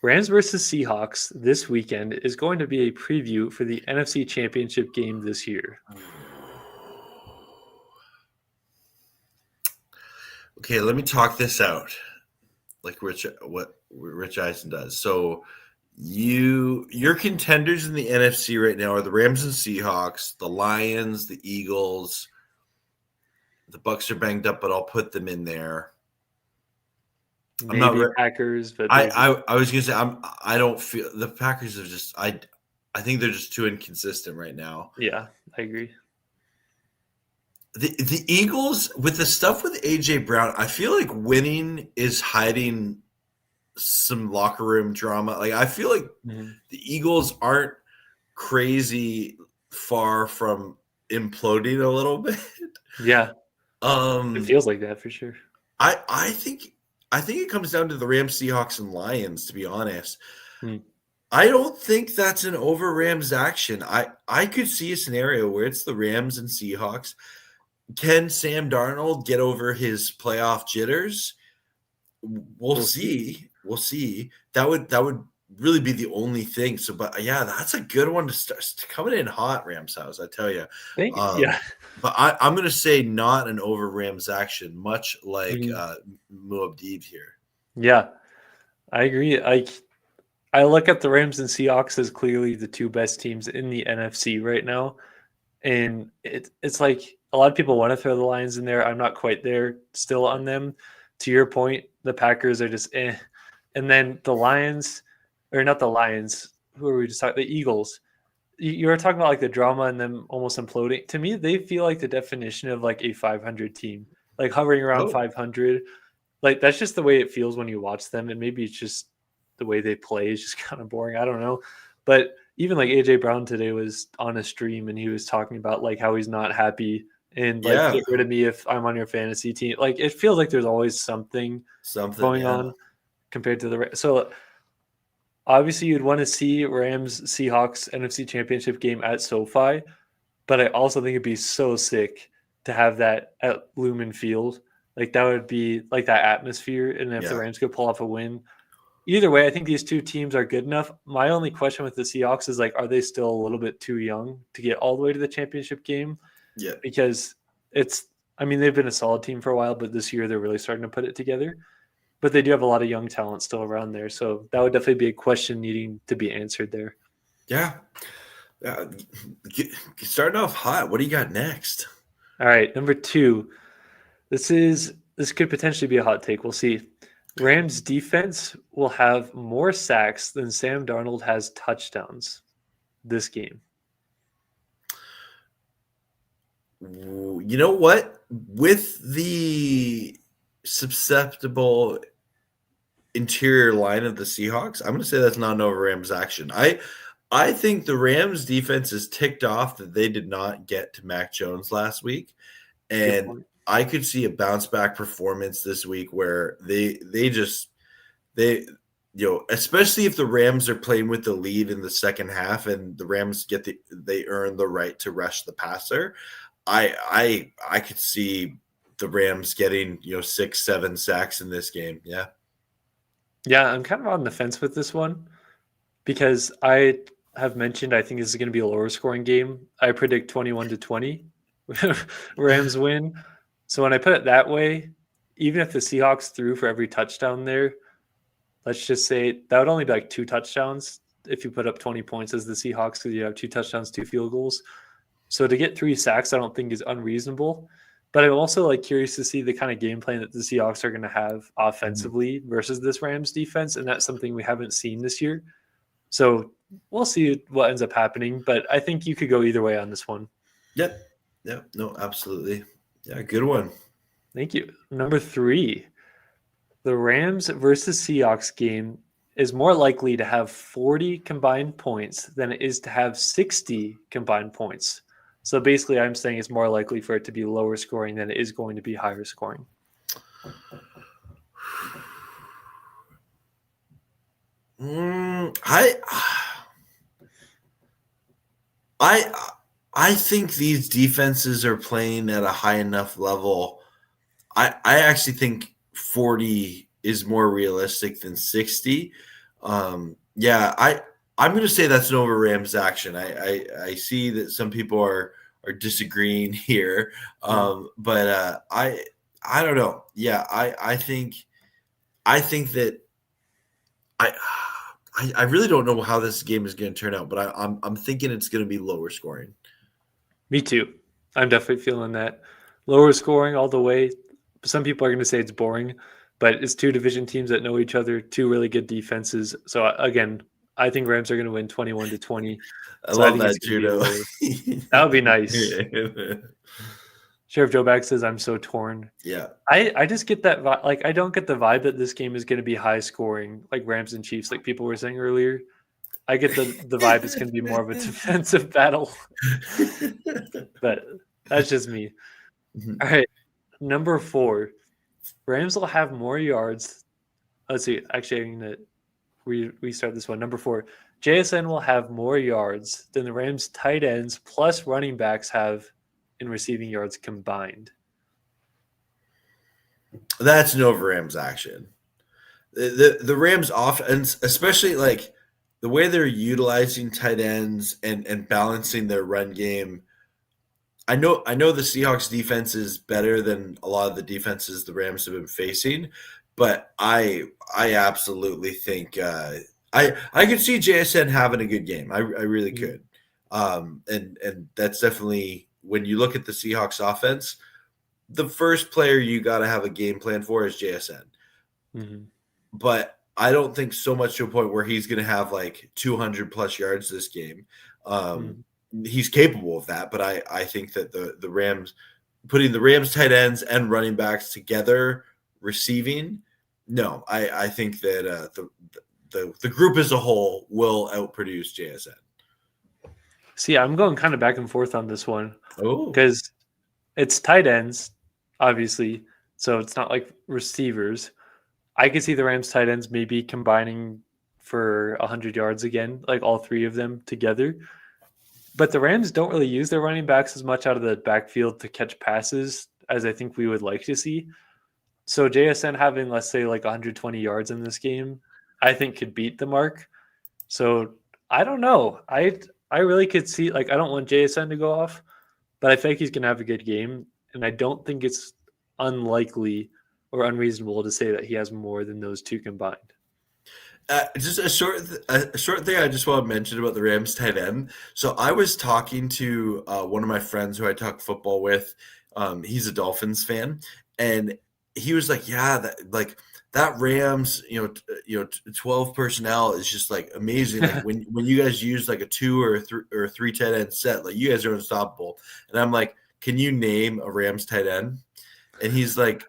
Rams versus Seahawks this weekend is going to be a preview for the NFC Championship game this year. Okay, let me talk this out, like what Rich Eisen does. So your contenders in the NFC right now are the Rams and Seahawks, the Lions, the Eagles. The Bucs are banged up, but I'll put them in there. Maybe Packers, but I was gonna say I don't feel the Packers are just I think they're just too inconsistent right now. Yeah, I agree. The Eagles, with the stuff with AJ Brown, I feel like winning is hiding some locker room drama. Like I feel like the Eagles aren't crazy far from imploding a little bit. Yeah. It feels like that for sure. I think it comes down to the Rams, Seahawks, and Lions, to be honest. I don't think that's an over Rams action. I could see a scenario where it's the Rams and Seahawks. Can Sam Darnold get over his playoff jitters? We'll see. We'll see. That would really be the only thing. So, but yeah, that's a good one to start coming in hot. Rams house, I tell you. Yeah. But I'm going to say not an over Rams action, much like Muabdeed here. Yeah, I agree. I look at the Rams and Seahawks as clearly the two best teams in the NFC right now. And it's like a lot of people want to throw the Lions in there. I'm not quite there still on them. To your point, the Packers are just eh. And then the Lions, or not the Lions, who are we just talking? The Eagles. You were talking about like the drama and them almost imploding. To me, they feel like the definition of like a 500 team, like hovering around 500. Like that's just the way it feels when you watch them. And maybe it's just the way they play is just kind of boring. I don't know. But even like AJ Brown today was on a stream and he was talking about like how he's not happy and like get rid of me if I'm on your fantasy team. Like it feels like there's always something going on compared to the so obviously you'd want to see Rams Seahawks NFC Championship game at SoFi, but I also think it'd be so sick to have that at Lumen Field. Like that would be like that atmosphere, and if the Rams could pull off a win. Either way, I think these two teams are good enough. My only question with the Seahawks is like, are they still a little bit too young to get all the way to the championship game? Yeah. Because they've been a solid team for a while, but this year they're really starting to put it together. But they do have a lot of young talent still around there. So that would definitely be a question needing to be answered there. Yeah. Starting off hot. What do you got next? All right. Number 2. This could potentially be a hot take. We'll see. Rams defense will have more sacks than Sam Darnold has touchdowns this game. You know what? With the susceptible interior line of the Seahawks, I'm going to say that's not an over Rams action. I think the Rams defense is ticked off that they did not get to Mac Jones last week. And I could see a bounce back performance this week where they especially if the Rams are playing with the lead in the second half and the Rams they earn the right to rush the passer. I could see the Rams getting 6-7 sacks in this game. Yeah. Yeah, I'm kind of on the fence with this one because I have mentioned I think this is going to be a lower scoring game. I predict 21-20 Rams win. So when I put it that way, even if the Seahawks threw for every touchdown there, let's just say that would only be like 2 touchdowns if you put up 20 points as the Seahawks because you have 2 touchdowns, 2 field goals. So to get 3 sacks, I don't think is unreasonable. But I'm also like curious to see the kind of game plan that the Seahawks are going to have offensively versus this Rams defense, and that's something we haven't seen this year. So we'll see what ends up happening, but I think you could go either way on this one. Yep. No, absolutely. Yeah, good one. Thank you. Number 3, the Rams versus Seahawks game is more likely to have 40 combined points than it is to have 60 combined points. So basically, I'm saying it's more likely for it to be lower scoring than it is going to be higher scoring. Mm, I I think these defenses are playing at a high enough level. I actually think 40 is more realistic than 60. Yeah, I'm going to say that's an over Rams action. I see that some people are disagreeing here, but I don't know. Yeah, I think that I I really don't know how this game is going to turn out, but I'm thinking it's going to be lower scoring. Me too. I'm definitely feeling that. Lower scoring all the way. Some people are going to say it's boring, but it's two division teams that know each other, two really good defenses. So again, I think Rams are going to win 21-20. I So I love think it's that, going to be Judo. lower. That would be nice. Sheriff Joe Bag says I'm so torn. Yeah. I just get that vibe. Like I don't get the vibe that this game is going to be high scoring, like Rams and Chiefs, like people were saying earlier. I get the vibe it's going to be more of a defensive battle, but that's just me. All right, number 4, Rams will have more yards. Let's see. Actually, I'm gonna restart this one. Number 4, JSN will have more yards than the Rams tight ends plus running backs have in receiving yards combined. That's an over Rams action. The Rams offense, especially like the way they're utilizing tight ends and balancing their run game. I know the Seahawks defense is better than a lot of the defenses the Rams have been facing, but I absolutely think I could see JSN having a good game. I really could. And that's definitely when you look at the Seahawks offense, the first player you got to have a game plan for is JSN. Mm-hmm. But I don't think so much to a point where he's going to have like 200 plus yards this game. He's capable of that, but I think that the Rams, putting the Rams tight ends and running backs together receiving, no, I think that the group as a whole will outproduce JSN. See, I'm going kind of back and forth on this one Oh, because it's tight ends, obviously, so it's not like receivers. I could see the Rams tight ends maybe combining for 100 yards again, like all three of them together. But the Rams don't really use their running backs as much out of the backfield to catch passes as I think we would like to see. So JSN having, let's say, like 120 yards in this game, I think could beat the mark. So I don't know. I really could see, like, I don't want JSN to go off, but I think he's going to have a good game. And I don't think it's unlikely or unreasonable to say that he has more than those two combined. just a short thing I just want to mention about the Rams tight end. So I was talking to one of my friends who I talk football with. He's a Dolphins fan, and he was like, "Yeah, that Rams, 12 personnel is just like amazing. Like when you guys use like a 2 or 3 tight end set, like you guys are unstoppable." And I'm like, "Can you name a Rams tight end?" And he's like,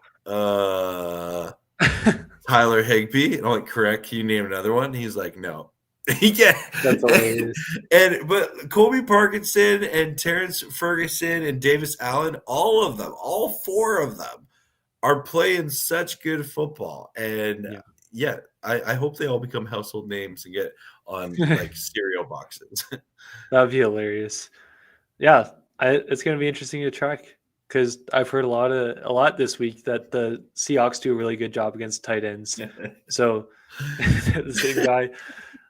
Tyler Higbee. And I'm like, correct. Can you name another one? He's like, no. Yeah. That's hilarious. But Kobe Parkinson and Terrence Ferguson and Davis Allen, all of them, all 4 of them are playing such good football. And yeah, I hope they all become household names and get on like cereal boxes. That'd be hilarious. Yeah, it's going to be interesting to track because I've heard a lot this week that the Seahawks do a really good job against tight ends. So the same guy.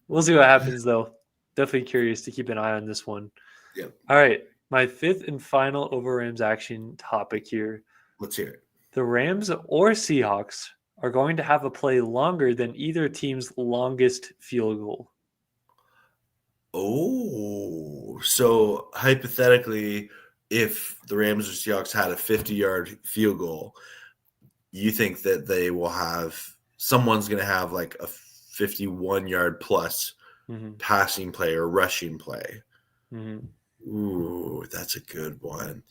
We'll see what happens though. Definitely curious to keep an eye on this one. Yep. All right, my 5th and final over Rams action topic here. Let's hear it. The Rams or Seahawks are going to have a play longer than either team's longest field goal. Oh, so hypothetically, if the Rams or Seahawks had a 50-yard field goal, you think that they will have someone's going to have like a 51-yard plus passing play or rushing play? Ooh, that's a good one.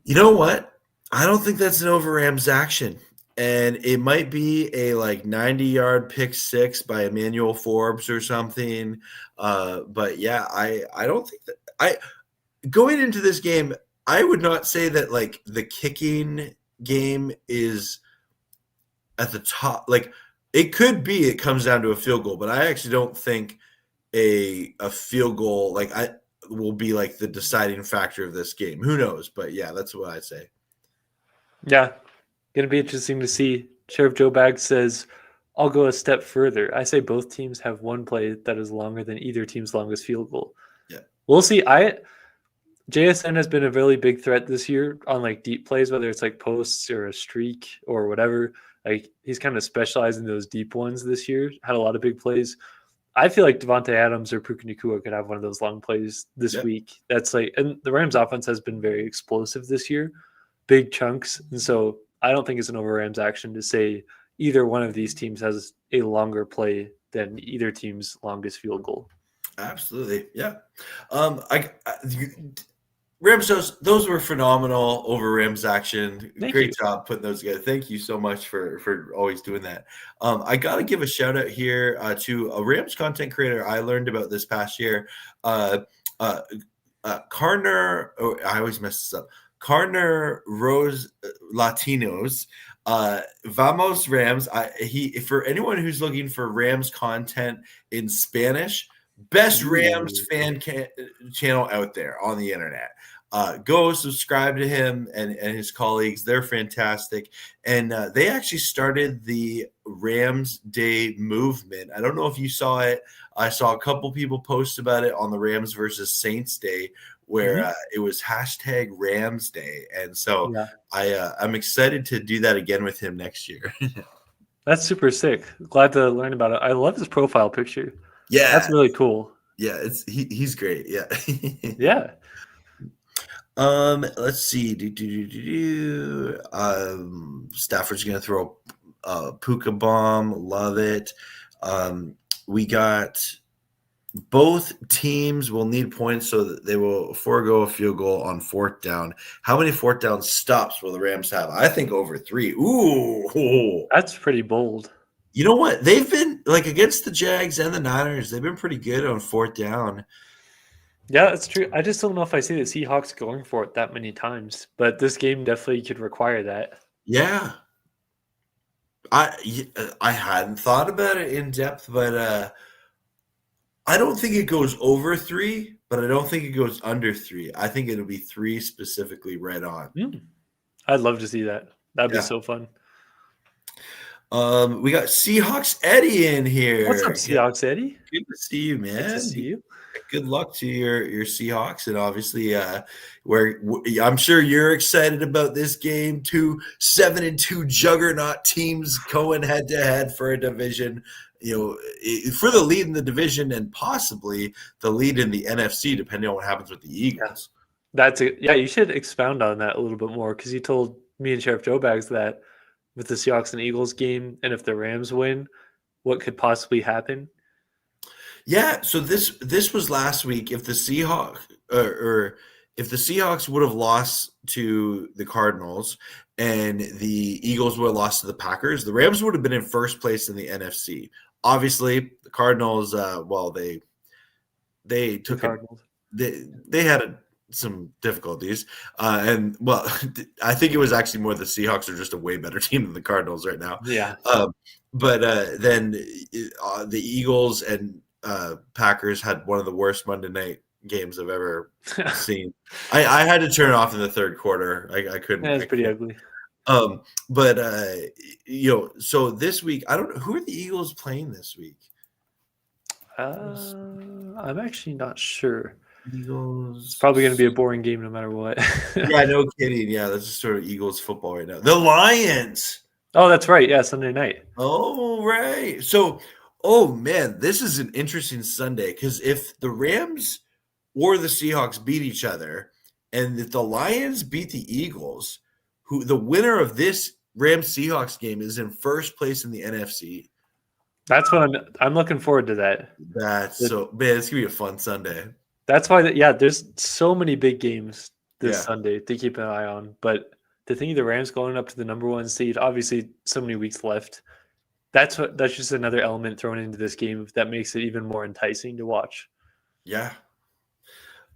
You know what? I don't think that's an over Rams action. And it might be a like 90-yard pick 6 by Emmanuel Forbes or something. But yeah, I don't think that going into this game, I would not say that like the kicking game is at the top. Like It could be it comes down to a field goal, but I actually don't think a field goal will be like the deciding factor of this game. Who knows? But yeah, that's what I'd say. Yeah, going to be interesting to see. Sheriff Joe Bag says, I'll go a step further. I say both teams have one play that is longer than either team's longest field goal. Yeah. We'll see. JSN has been a really big threat this year on like deep plays, whether it's like posts or a streak or whatever. Like he's kind of specialized in those deep ones this year. Had a lot of big plays. I feel like Davante Adams or Puka Nacua could have one of those long plays this week. That's like, and the Rams offense has been very explosive this year, big chunks. And so I don't think it's an over Rams action to say either one of these teams has a longer play than either team's longest field goal. Absolutely. Yeah. Rams, those were phenomenal over Rams action. Great job putting those together. Thank you so much for always doing that. I got to give a shout out here to a Rams content creator I learned about this past year. Carner, I always mess this up. Carner Rose Latinos. Vamos Rams. For anyone who's looking for Rams content in Spanish, best Rams fan channel out there on the internet. Go subscribe to him and his colleagues. They're fantastic. And they actually started the Rams Day movement. I don't know if you saw it. I saw a couple people post about it on the Rams versus Saints Day, where it was hashtag Rams Day. And so I'm excited to do that again with him next year. That's super sick. Glad to learn about it. I love his profile picture. Yeah. That's really cool. Yeah, he's great. Yeah. Yeah. Let's see. Stafford's gonna throw a Puka bomb. Love it. We got both teams will need points so that they will forego a field goal on fourth down. How many fourth down stops will the Rams have? I think over 3. Ooh. That's pretty bold. You know what? They've been like against the Jags and the Niners. They've been pretty good on fourth down. Yeah, that's true. I just don't know if I see the Seahawks going for it that many times, but this game definitely could require that. Yeah. I hadn't thought about it in depth, but I don't think it goes over 3, but I don't think it goes under 3. I think it'll be 3 specifically right on. I'd love to see that. That'd be so fun. We got Seahawks Eddie in here. What's up, Seahawks Eddie? Good to see you, man. Good to see you. Good luck to your Seahawks, and obviously, where I'm sure you're excited about this game. 2 7-2 juggernaut teams going head to head for a division. For the lead in the division and possibly the lead in the NFC, depending on what happens with the Eagles. You should expound on that a little bit more because you told me and Sheriff Joe Bags that with the Seahawks and Eagles game, and if the Rams win, what could possibly happen? Yeah, so this was last week. If the Seahawks if the Seahawks would have lost to the Cardinals and the Eagles would have lost to the Packers, the Rams would have been in first place in the NFC. Obviously, the Cardinals, they took they had some difficulties, and I think it was actually more the Seahawks are just a way better team than the Cardinals right now. Yeah, but then the Eagles and Packers had one of the worst Monday night games I've ever seen. I had to turn it off in the third quarter. I couldn't. It's pretty ugly. So this week, I don't know who are the Eagles playing this week. I'm actually not sure. Eagles. It's probably going to be a boring game no matter what. Yeah, no kidding. Yeah, that's just sort of Eagles football right now. The Lions. Oh, that's right. Yeah, Sunday night. Oh, right. So, oh man, this is an interesting Sunday because if the Rams or the Seahawks beat each other, and if the Lions beat the Eagles, the winner of this Rams-Seahawks game is in first place in the NFC. That's what I'm looking forward to that. It's gonna be a fun Sunday. That's why there's so many big games this Sunday to keep an eye on. But to think of the Rams going up to the number 1 seed, obviously so many weeks left. That's just another element thrown into this game that makes it even more enticing to watch. Yeah.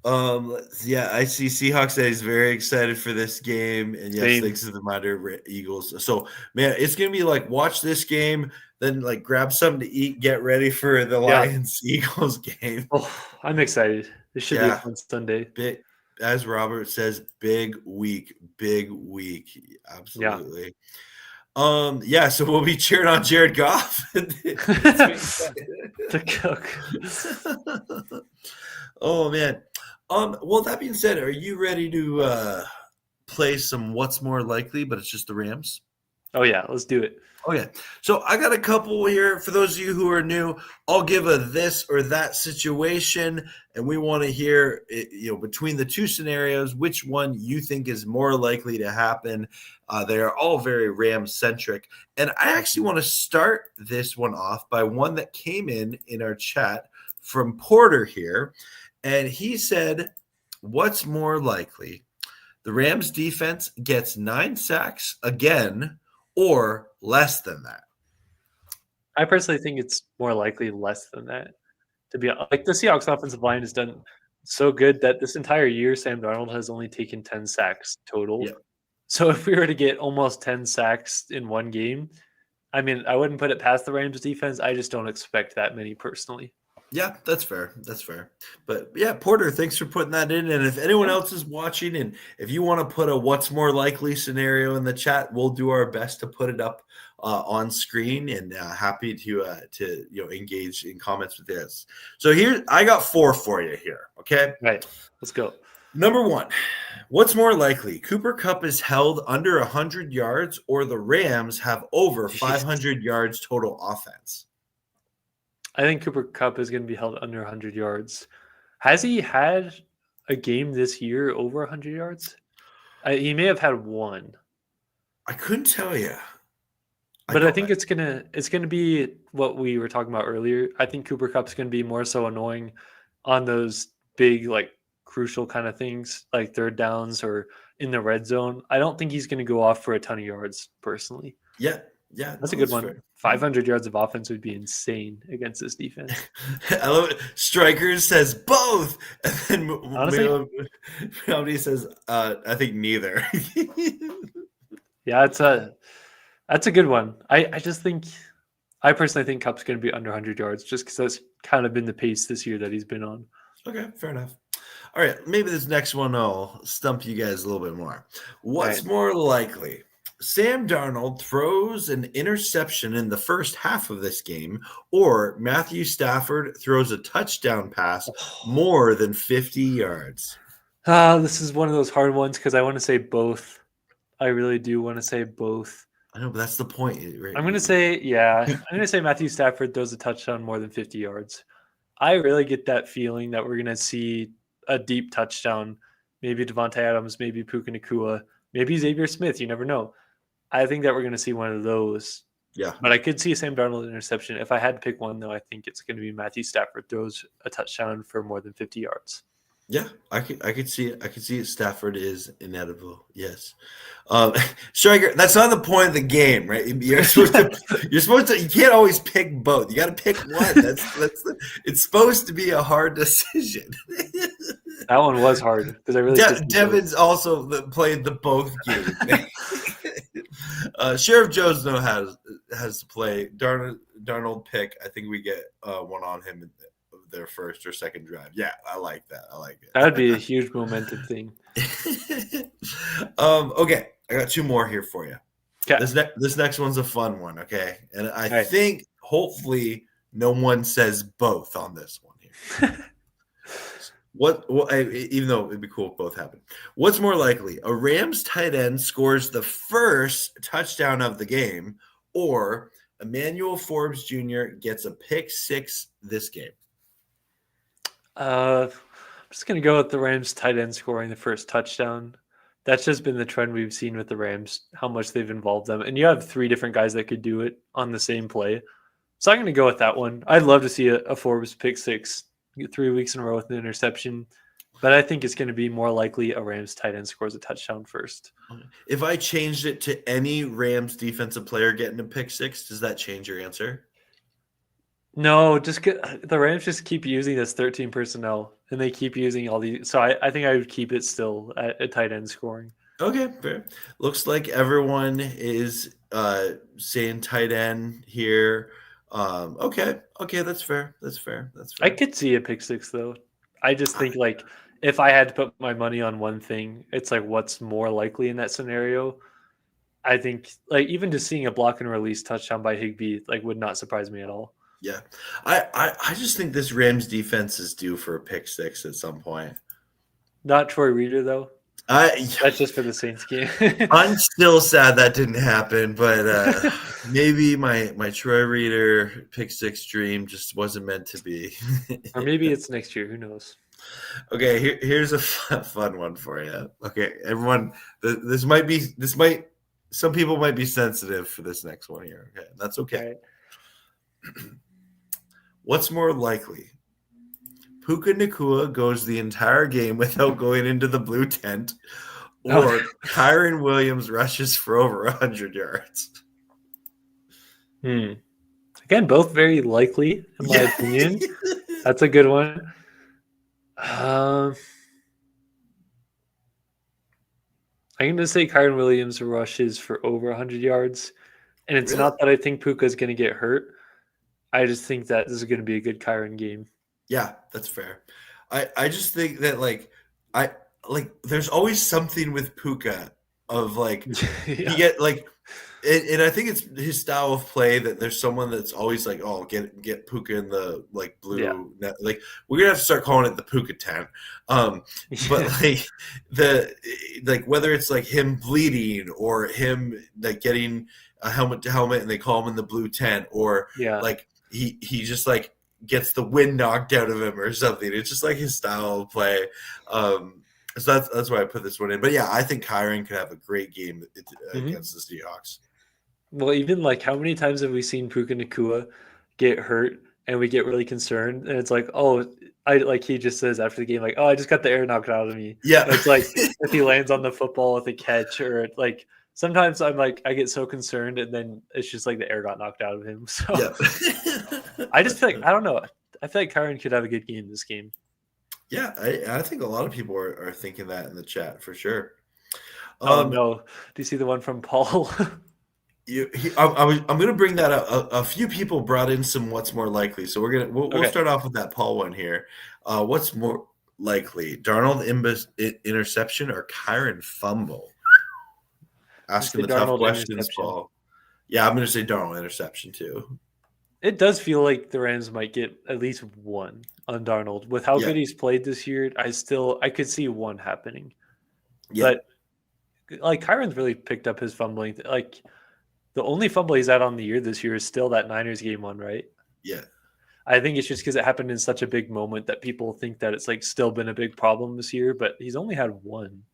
Yeah, I see Seahawks that he's very excited for this game, and yes, Same. thanks to the reminder, Eagles. So, man, it's gonna be like watch this game, then like grab something to eat, get ready for the Yeah. Lions Eagles game. Oh, I'm excited. This should be a Yeah, fun Sunday. big, as Robert says, big week, Yeah. absolutely. Yeah, so we'll be cheering on Jared Goff. The cook. Oh man. Well, that being said, are you ready to play some what's more likely, but it's just the Rams? Oh yeah, let's do it. Oh yeah. So I got a couple here for those of you who are new. I'll give a this or that situation, and we want to hear, between the two scenarios, which one you think is more likely to happen. They are all very Rams centric, and I actually want to start this one off by one that came in our chat from Porter here, and he said, "What's more likely? The Rams defense gets 9 sacks again, or less than that?" I personally think it's more likely less than that. To be like the Seahawks offensive line has done so good that this entire year Sam Darnold has only taken 10 sacks total. Yeah. So if we were to get almost 10 sacks in one game, I mean, I wouldn't put it past the Rams defense. I just don't expect that many personally. Yeah, that's fair. That's fair. But yeah, Porter, thanks for putting that in. And if anyone else is watching, and if you want to put a what's more likely scenario in the chat, we'll do our best to put it up on screen, and happy to engage in comments with this. So here, I got 4 for you here. Okay. Right. Let's go. Number 1, what's more likely? Cooper Kupp is held under 100 yards, or the Rams have over 500 yards total offense? I think Cooper Kupp is going to be held under 100 yards. Has he had a game this year over 100 yards? He may have had one. I couldn't tell you. But I think it's gonna be what we were talking about earlier. I think Cooper Kupp's gonna be more so annoying on those big, like, crucial kind of things, like third downs or in the red zone. I don't think he's gonna go off for a ton of yards personally. Yeah, That's a good one. fair. 500 yards of offense would be insane against this defense. I love it. Strikers says both, and then Honestly? Melody says, "I think neither." Yeah, that's a good one. I personally think Kupp's going to be under 100 yards just because that's kind of been the pace this year that he's been on. Okay, fair enough. All right, maybe this next one will stump you guys a little bit more. What's more likely? Sam Darnold throws an interception in the first half of this game, or Matthew Stafford throws a touchdown pass more than 50 yards? This is one of those hard ones because I want to say both. I really do want to say both. I know, but that's the point. Right? I'm going to say, I'm going to say Matthew Stafford throws a touchdown more than 50 yards. I really get that feeling that we're going to see a deep touchdown. Maybe Davante Adams, maybe Puka Nacua, maybe Xavier Smith. You never know. I think that we're going to see one of those. Yeah. But I could see a Sam Darnold interception. If I had to pick one, though, I think it's going to be Matthew Stafford throws a touchdown for more than 50 yards. Yeah, I could see it. I could see it. Stafford is inedible. Yes, Striker. That's not the point of the game, right? You're supposed to. You can't always pick both. You got to pick one. It's supposed to be a hard decision. That one was hard because I really. Devin's also played the both game. Sheriff Joe's has to play Darnold pick. I think we get one on him their first or second drive. Yeah, I like that. I like it. That would be a huge momentum thing. Okay, I got 2 more here for you. Okay. This next one's a fun one, okay? And I think hopefully no one says both on this one here. Even though it'd be cool if both happen. What's more likely? A Rams tight end scores the first touchdown of the game, or Emmanuel Forbes Jr. gets a pick 6 this game? I'm just going to go with the Rams tight end scoring the first touchdown. That's just been the trend we've seen with the Rams, how much they've involved them. And you have 3 different guys that could do it on the same play. So I'm going to go with that one. I'd love to see a Forbes pick 6 3 weeks in a row with an interception. But I think it's going to be more likely a Rams tight end scores a touchdown first. If I changed it to any Rams defensive player getting a pick 6, does that change your answer? No, the Rams just keep using this 13 personnel, and they keep using all these. So I think I would keep it still at tight end scoring. Okay, fair. Looks like everyone is saying tight end here. Okay, that's fair. That's fair. I could see a pick six though. I just think like if I had to put my money on one thing, it's like what's more likely in that scenario. I think like even just seeing a block and release touchdown by Higbee like would not surprise me at all. Yeah, I just think this Rams defense is due for a pick six at some point. Not Troy Reader though. That's just for the Saints game. I'm still sad that didn't happen, but maybe my Troy Reader pick six dream just wasn't meant to be. Or maybe it's next year. Who knows? Okay, here's a fun one for you. Okay, everyone, some people might be sensitive for this next one here. Okay, that's okay. Right. What's more likely? Puka Nacua goes the entire game without going into the blue tent, or Kyren Williams rushes for over 100 yards. Again, both very likely, in my opinion. That's a good one. I'm going to say Kyren Williams rushes for over 100 yards. And it's not that I think Puka is going to get hurt. I just think that this is going to be a good Kyren game. Yeah, that's fair. I just think that there's always something with Puka of he get and I think it's his style of play that there's someone that's always like, oh, get Puka in the blue net. Like we're gonna have to start calling it the Puka tent. But whether it's like him bleeding or him like getting a helmet to helmet and they call him in the blue tent, or he just like gets the wind knocked out of him or something. It's just like his style of play. So that's why I put this one in. But yeah, I think Kyren could have a great game against the Seahawks. Well, even like how many times have we seen Puka Nacua get hurt and we get really concerned? And it's like, he just says after the game, like, oh, I just got the air knocked out of me. Yeah. And it's like if he lands on the football with a catch, or like sometimes I'm like, I get so concerned and then it's just like the air got knocked out of him. So I just feel like, I don't know. I feel like Kyren could have a good game this game. Yeah, I think a lot of people are thinking that in the chat for sure. No. Do you see the one from Paul? I'm going to bring that up. A few people brought in some what's more likely. So we'll start off with that Paul one here. What's more likely, Darnold interception or Kyren fumble? Asking the tough questions, Paul. Yeah, I'm going to say Darnold interception too. It does feel like the Rams might get at least one on Darnold. With how good he's played this year, I could see one happening. Yeah. But like Kyren's really picked up his fumbling. Like the only fumble he's had on the year this year is still that Niners game one, right? Yeah. I think it's just because it happened in such a big moment that people think that it's like still been a big problem this year, but he's only had one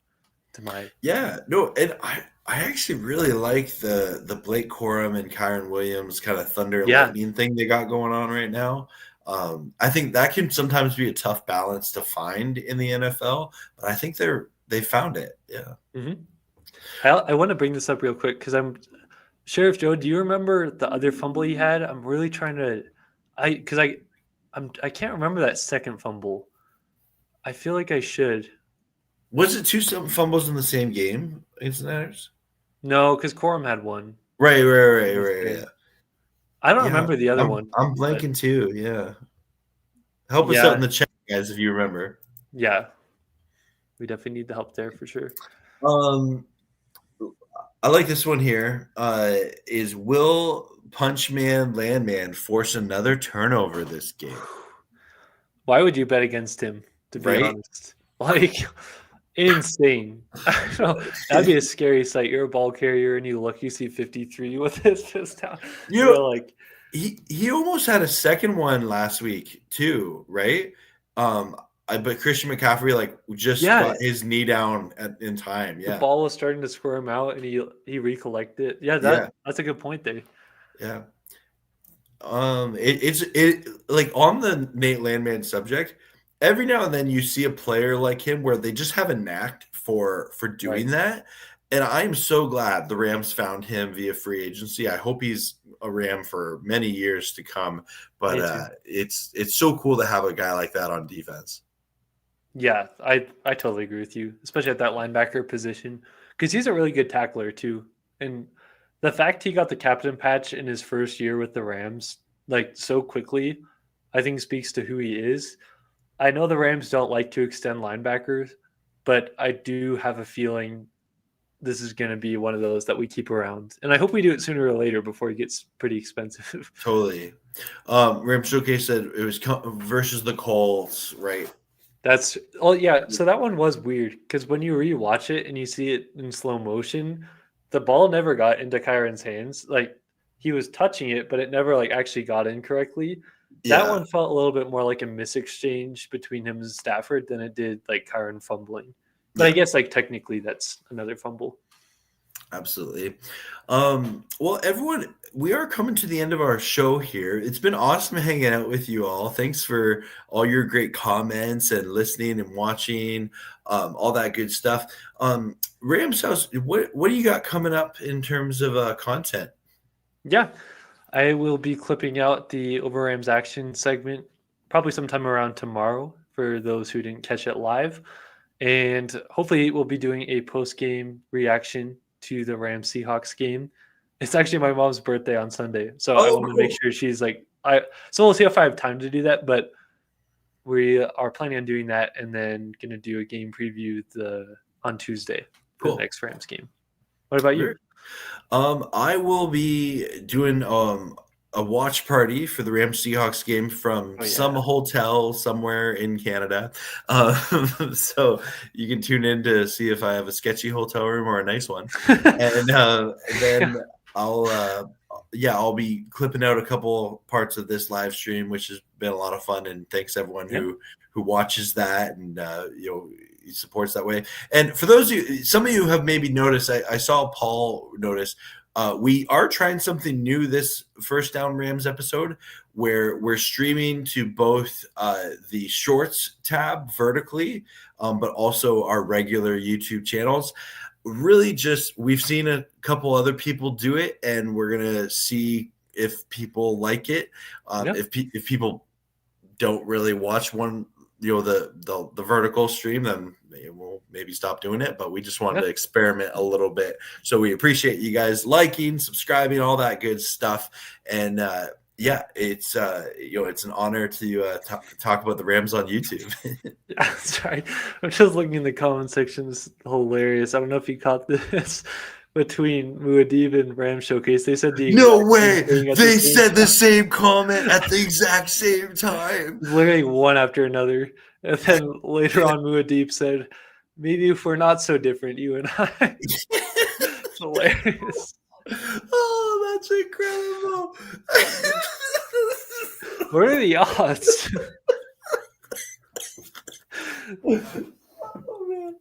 to my. Yeah, no, and I actually really like the Blake Corum and Kyren Williams kind of thunder and lightning thing they got going on right now. I think that can sometimes be a tough balance to find in the NFL, but I think they found it. Yeah. Mm-hmm. I want to bring this up real quick because Sheriff Joe, do you remember the other fumble he had? I'm really trying to I can't remember that second fumble. I feel like I should. Was it two fumbles in the same game against the Niners? No, because Corum had one. Right. Yeah. I don't remember the other one. I'm blanking too. Yeah. Help us out in the chat, guys, if you remember. Yeah. We definitely need the help there for sure. I like this one here. Is will Punchman Landman force another turnover this game? Why would you bet against him, to be honest? Like, insane. I don't know. That'd be a scary sight. You're a ball carrier and you see 53 with his fist down. Like he almost had a second one last week too, right? But Christian McCaffrey got his knee down in time. Yeah, the ball was starting to squirm out, and he recollected. Yeah, that's a good point there. Yeah. It's like on the Nate Landman subject. Every now and then you see a player like him where they just have a knack for doing that, And I'm so glad the Rams found him via free agency. I hope he's a Ram for many years to come. But it's so cool to have a guy like that on defense. Yeah, I totally agree with you, especially at that linebacker position, because he's a really good tackler too. And the fact he got the captain patch in his first year with the Rams, like so quickly, I think speaks to who he is. I know the Rams don't like to extend linebackers, but I do have a feeling this is going to be one of those that we keep around. And I hope we do it sooner or later before it gets pretty expensive. Totally. Ram Showcase said it was versus the Colts, right? Yeah. So that one was weird because when you rewatch it and you see it in slow motion, the ball never got into Kyron's hands. Like he was touching it, but it never like actually got in correctly. That one felt a little bit more like a misexchange between him and Stafford than it did like Kyron fumbling. But I guess like technically that's another fumble. Absolutely. Well, everyone, we are coming to the end of our show here. It's been awesome hanging out with you all. Thanks for all your great comments and listening and watching, all that good stuff. Rams House, what do you got coming up in terms of content? Yeah, I will be clipping out the Over Rams action segment probably sometime around tomorrow for those who didn't catch it live. And hopefully we'll be doing a post-game reaction to the Rams Seahawks game. It's actually my mom's birthday on Sunday. So I want to make sure she's like, so we'll see if I have time to do that, but we are planning on doing that and then going to do a game preview on Tuesday for the next Rams game. What about you? I will be doing a watch party for the Rams Seahawks game from some hotel somewhere in Canada. So you can tune in to see if I have a sketchy hotel room or a nice one. And then I'll be clipping out a couple parts of this live stream, which has been a lot of fun. And thanks everyone who watches that and supports that way. And for those of you, some of you have maybe noticed, I saw Paul notice, we are trying something new this First Down Rams episode where we're streaming to both the Shorts tab vertically, but also our regular YouTube channels. Really we've seen a couple other people do it, and we're going to see if people like it. If people don't really watch one, the vertical stream, then we'll maybe stop doing it, but we just wanted to experiment a little bit. So we appreciate you guys liking, subscribing, all that good stuff. And it's it's an honor to talk about the Rams on YouTube. Sorry, I'm just looking in the comment section. It's hilarious. I don't know if you caught this. Between Muad'Dib and Ram Showcase, they said no way. They said the same comment at the exact same time. Literally one after another. And then later on, Muad'Dib said, "Maybe if we're not so different, you and I." It's hilarious. Oh, that's incredible. What are the odds? Oh man,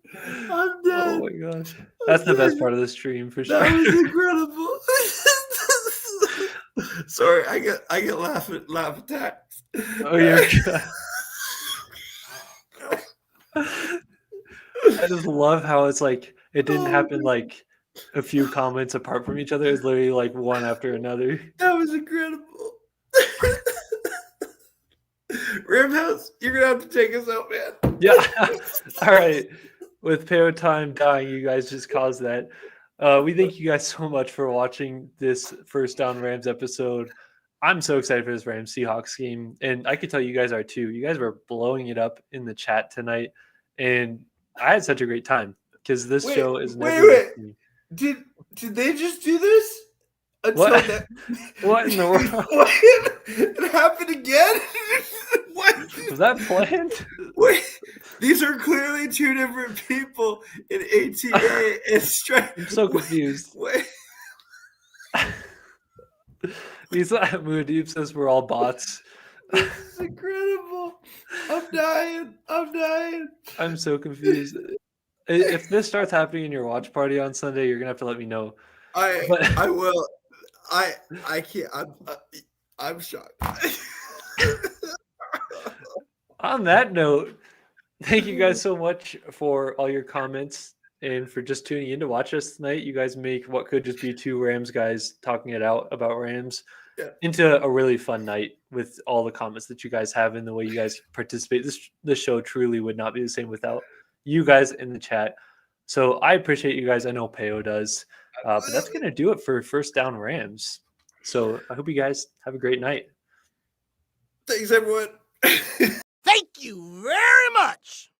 I'm dead. Oh my gosh, that's the best part of the stream for sure. That was incredible. Sorry, I get laugh attacks. Oh, you're good. I just love how it's like it didn't happen like a few comments apart from each other. It's literally like one after another. That was incredible. Ramhouse, you're gonna have to take us out, man. Yeah. All right. With Peo Time dying, you guys just caused that. We thank you guys so much for watching this First Down Rams episode. I'm so excited for this Rams Seahawks game, and I could tell you guys are too. You guys were blowing it up in the chat tonight, and I had such a great time because this show is never. Wait. Did they just do this? What? What in the world? It happened again? What? Was that planned? Wait, these are clearly two different people in ATA and Stripe. I'm so confused. Wait. Muad'Dib says we're all bots. This is incredible. I'm dying. I'm so confused. If this starts happening in your watch party on Sunday, you're gonna have to let me know. I will. I can't. I'm shocked. On that note, thank you guys so much for all your comments and for just tuning in to watch us tonight. You guys make what could just be two Rams guys talking it out about Rams into a really fun night with all the comments that you guys have and the way you guys participate. This show truly would not be the same without you guys in the chat. So I appreciate you guys. I know Peo does. But that's going to do it for First Down Rams. So I hope you guys have a great night. Thanks, everyone. Thank you very much.